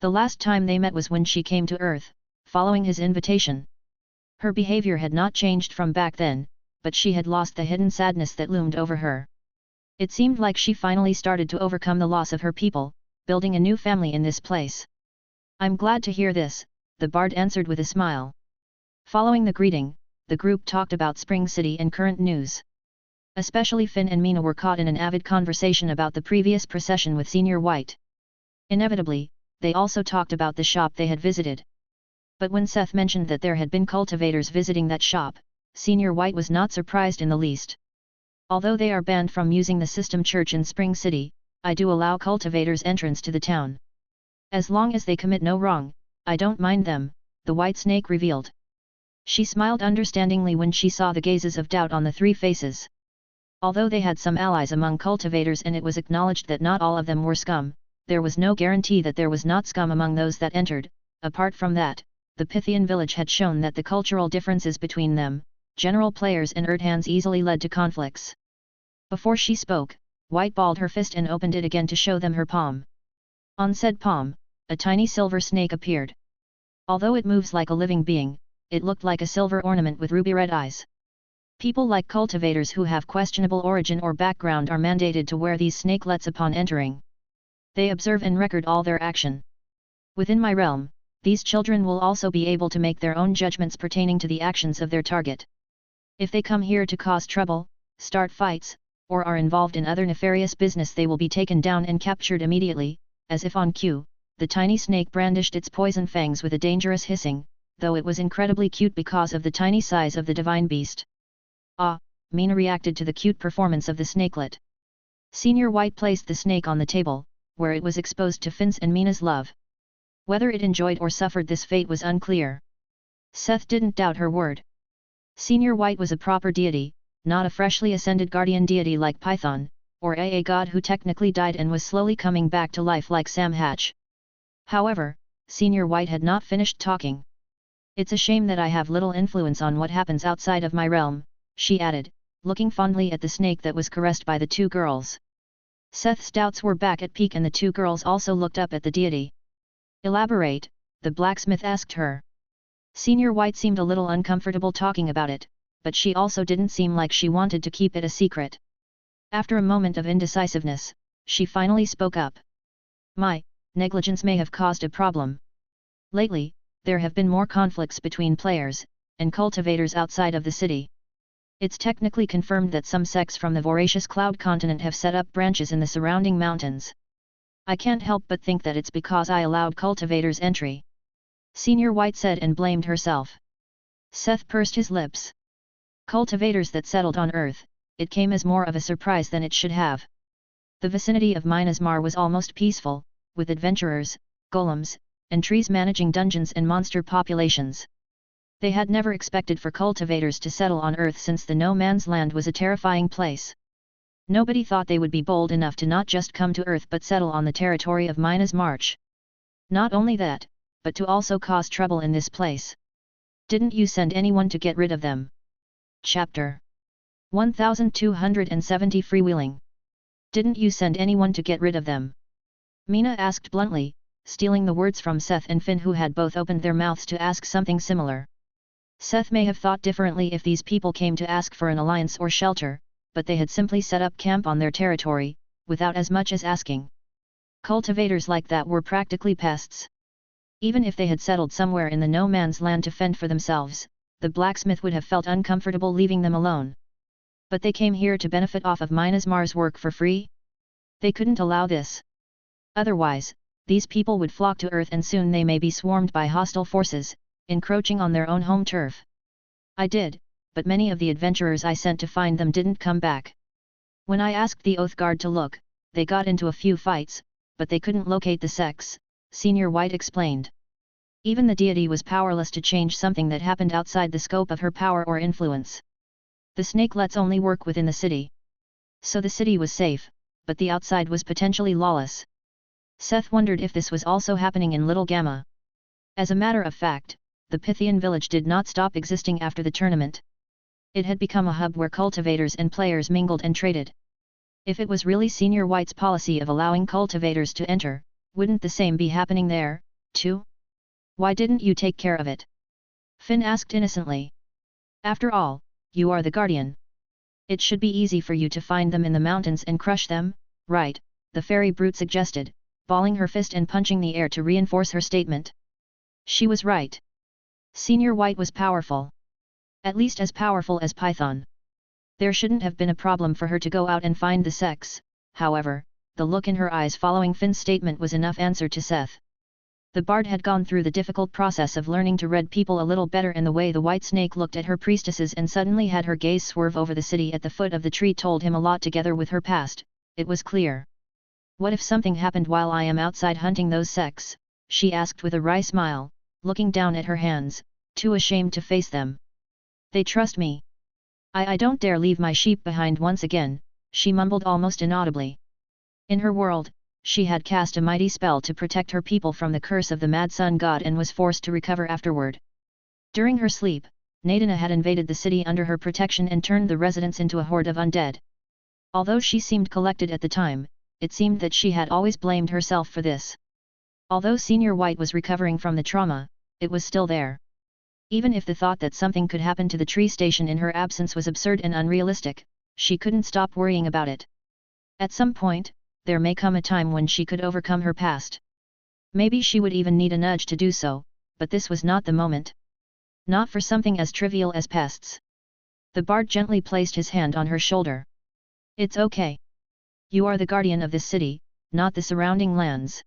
The last time they met was when she came to Earth, following his invitation. Her behavior had not changed from back then, but she had lost the hidden sadness that loomed over her. It seemed like she finally started to overcome the loss of her people, building a new family in this place. I'm glad to hear this, the bard answered with a smile. Following the greeting, the group talked about Spring City and current news. Especially Finn and Mina were caught in an avid conversation about the previous procession with Senior White. Inevitably, they also talked about the shop they had visited. But when Seth mentioned that there had been cultivators visiting that shop, Senior White was not surprised in the least. Although they are banned from using the system church in Spring City, I do allow cultivators entrance to the town. As long as they commit no wrong, I don't mind them, the White Snake revealed. She smiled understandingly when she saw the gazes of doubt on the three faces. Although they had some allies among cultivators and it was acknowledged that not all of them were scum, there was no guarantee that there was not scum among those that entered. Apart from that, the Pythian village had shown that the cultural differences between them, general players and Erdhans easily led to conflicts. Before she spoke, White balled her fist and opened it again to show them her palm. On said palm, a tiny silver snake appeared. Although it moves like a living being, it looked like a silver ornament with ruby red eyes. People like cultivators who have questionable origin or background are mandated to wear these snakelets upon entering. They observe and record all their action. Within my realm, these children will also be able to make their own judgments pertaining to the actions of their target. If they come here to cause trouble, start fights, or are involved in other nefarious business, they will be taken down and captured immediately. As if on cue, the tiny snake brandished its poison fangs with a dangerous hissing, though it was incredibly cute because of the tiny size of the divine beast. Ah, Mina reacted to the cute performance of the snakelet. Senior White placed the snake on the table, where it was exposed to Finn's and Mina's love. Whether it enjoyed or suffered this fate was unclear. Seth didn't doubt her word. Senior White was a proper deity, not a freshly ascended guardian deity like Python, or a god who technically died and was slowly coming back to life like Sam Hatch. However, Senior White had not finished talking. It's a shame that I have little influence on what happens outside of my realm, she added, looking fondly at the snake that was caressed by the two girls. Seth's doubts were back at peak and the two girls also looked up at the deity. Elaborate, the blacksmith asked her. Senior White seemed a little uncomfortable talking about it, but she also didn't seem like she wanted to keep it a secret. After a moment of indecisiveness, she finally spoke up. My negligence may have caused a problem. Lately, there have been more conflicts between players and cultivators outside of the city. It's technically confirmed that some sects from the voracious cloud continent have set up branches in the surrounding mountains. I can't help but think that it's because I allowed cultivators entry. Senior White said and blamed herself. Seth pursed his lips. Cultivators that settled on Earth, it came as more of a surprise than it should have. The vicinity of Minas Mar was almost peaceful, with adventurers, golems, and trees managing dungeons and monster populations. They had never expected for cultivators to settle on Earth since the no man's land was a terrifying place. Nobody thought they would be bold enough to not just come to Earth but settle on the territory of Minas March. Not only that, but to also cause trouble in this place. Didn't you send anyone to get rid of them? Chapter 1270 Freewheeling. Didn't you send anyone to get rid of them? Mina asked bluntly, stealing the words from Seth and Finn, who had both opened their mouths to ask something similar. Seth may have thought differently if these people came to ask for an alliance or shelter, but they had simply set up camp on their territory, without as much as asking. Cultivators like that were practically pests. Even if they had settled somewhere in the no man's land to fend for themselves, the blacksmith would have felt uncomfortable leaving them alone. But they came here to benefit off of Minas Mar's work for free? They couldn't allow this. Otherwise, these people would flock to Earth and soon they may be swarmed by hostile forces, encroaching on their own home turf. I did, but many of the adventurers I sent to find them didn't come back. When I asked the Oath Guard to look, they got into a few fights, but they couldn't locate the sects, Senior White explained. Even the deity was powerless to change something that happened outside the scope of her power or influence. The snakelets only work within the city. So the city was safe, but the outside was potentially lawless. Seth wondered if this was also happening in Little Gamma. As a matter of fact, the Pythian village did not stop existing after the tournament. It had become a hub where cultivators and players mingled and traded. If it was really Senior White's policy of allowing cultivators to enter, wouldn't the same be happening there, too? Why didn't you take care of it? Finn asked innocently. After all, you are the guardian. It should be easy for you to find them in the mountains and crush them, right? The fairy brute suggested, balling her fist and punching the air to reinforce her statement. She was right. Senior White was powerful. At least as powerful as Python. There shouldn't have been a problem for her to go out and find the sects. However, the look in her eyes following Finn's statement was enough answer to Seth. The bard had gone through the difficult process of learning to read people a little better, and the way the white snake looked at her priestesses and suddenly had her gaze swerve over the city at the foot of the tree told him a lot. Together with her past, it was clear. What if something happened while I am outside hunting those sects? She asked with a wry smile, looking down at her hands, too ashamed to face them. They trust me. I don't dare leave my sheep behind once again, she mumbled almost inaudibly. In her world, she had cast a mighty spell to protect her people from the curse of the mad sun god and was forced to recover afterward. During her sleep, Nadina had invaded the city under her protection and turned the residents into a horde of undead. Although she seemed collected at the time, it seemed that she had always blamed herself for this. Although Senior White was recovering from the trauma, it was still there. Even if the thought that something could happen to the tree station in her absence was absurd and unrealistic, she couldn't stop worrying about it. At some point, there may come a time when she could overcome her past. Maybe she would even need a nudge to do so, but this was not the moment. Not for something as trivial as pests. The bard gently placed his hand on her shoulder. It's okay. You are the guardian of this city, not the surrounding lands.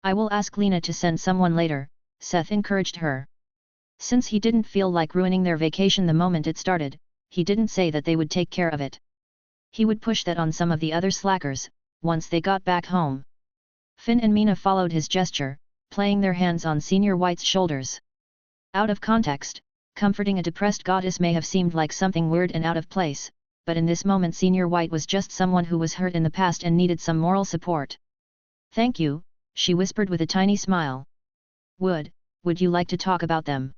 I will ask Lena to send someone later, Seth encouraged her. Since he didn't feel like ruining their vacation the moment it started, he didn't say that they would take care of it. He would push that on some of the other slackers, once they got back home. Finn and Mina followed his gesture, playing their hands on Senior White's shoulders. Out of context, comforting a depressed goddess may have seemed like something weird and out of place, but in this moment Senior White was just someone who was hurt in the past and needed some moral support. Thank you, she whispered with a tiny smile. Would you like to talk about them?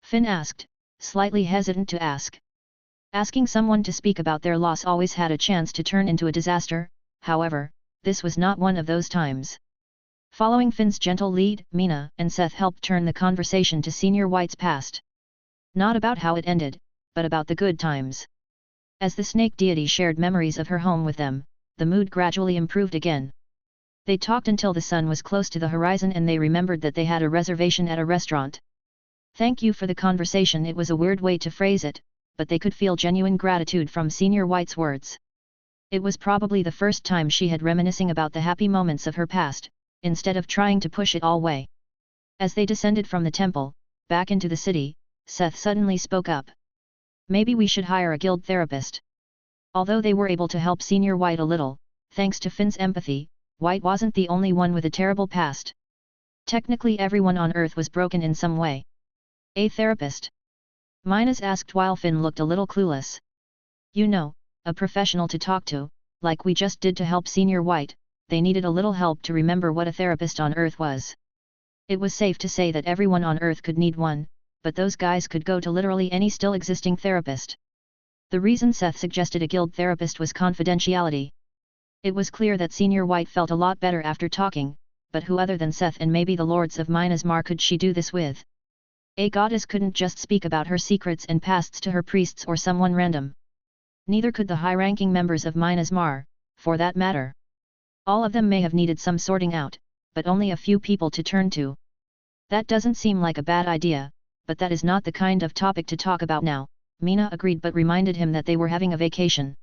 Finn asked, slightly hesitant to ask. Asking someone to speak about their loss always had a chance to turn into a disaster, however, this was not one of those times. Following Finn's gentle lead, Mina and Seth helped turn the conversation to Senior White's past. Not about how it ended, but about the good times. As the snake deity shared memories of her home with them, the mood gradually improved again. They talked until the sun was close to the horizon and they remembered that they had a reservation at a restaurant. Thank you for the conversation. It was a weird way to phrase it, but they could feel genuine gratitude from Senior White's words. It was probably the first time she had reminiscing about the happy moments of her past, instead of trying to push it all away. As they descended from the temple, back into the city, Seth suddenly spoke up. Maybe we should hire a guild therapist. Although they were able to help Senior White a little, thanks to Finn's empathy, White wasn't the only one with a terrible past. Technically everyone on Earth was broken in some way. A therapist? Minas asked while Finn looked a little clueless. You know, a professional to talk to, like we just did to help Senior White. They needed a little help to remember what a therapist on Earth was. It was safe to say that everyone on Earth could need one, but those guys could go to literally any still existing therapist. The reason Seth suggested a guild therapist was confidentiality. It was clear that Senior White felt a lot better after talking, but who other than Seth and maybe the Lords of Minas Mar could she do this with? A goddess couldn't just speak about her secrets and pasts to her priests or someone random. Neither could the high-ranking members of Minas Mar, for that matter. All of them may have needed some sorting out, but only a few people to turn to. That doesn't seem like a bad idea, but that is not the kind of topic to talk about now, Mina agreed but reminded him that they were having a vacation.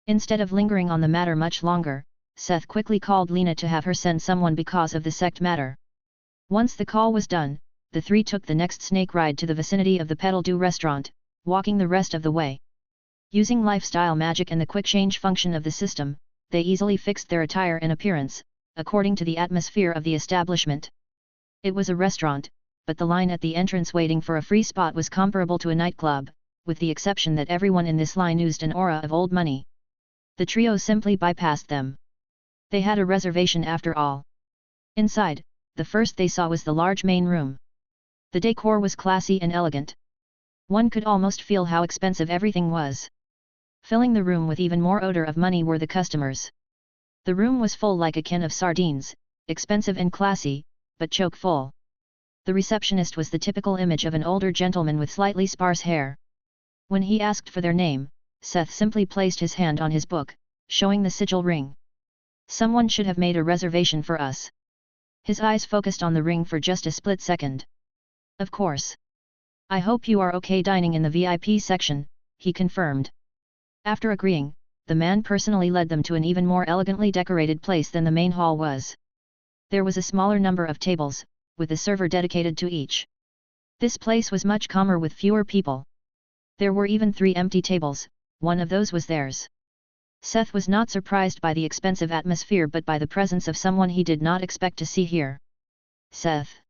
Instead of lingering on the matter much longer, Seth quickly called Lena to have her send someone because of the sect matter. Once the call was done, the three took the next snake ride to the vicinity of the Petal Dew restaurant, walking the rest of the way. Using lifestyle magic and the quick change function of the system, they easily fixed their attire and appearance, according to the atmosphere of the establishment. It was a restaurant, but the line at the entrance waiting for a free spot was comparable to a nightclub, with the exception that everyone in this line oozed an aura of old money. The trio simply bypassed them. They had a reservation after all. Inside, the first they saw was the large main room. The decor was classy and elegant. One could almost feel how expensive everything was. Filling the room with even more odor of money were the customers. The room was full like a can of sardines, expensive and classy, but choke full. The receptionist was the typical image of an older gentleman with slightly sparse hair. When he asked for their name, Seth simply placed his hand on his book, showing the sigil ring. Someone should have made a reservation for us. His eyes focused on the ring for just a split second. Of course. I hope you are okay dining in the VIP section, he confirmed. After agreeing, the man personally led them to an even more elegantly decorated place than the main hall was. There was a smaller number of tables, with a server dedicated to each. This place was much calmer with fewer people. There were even 3 empty tables, one of those was theirs. Seth was not surprised by the expensive atmosphere but by the presence of someone he did not expect to see here. Seth.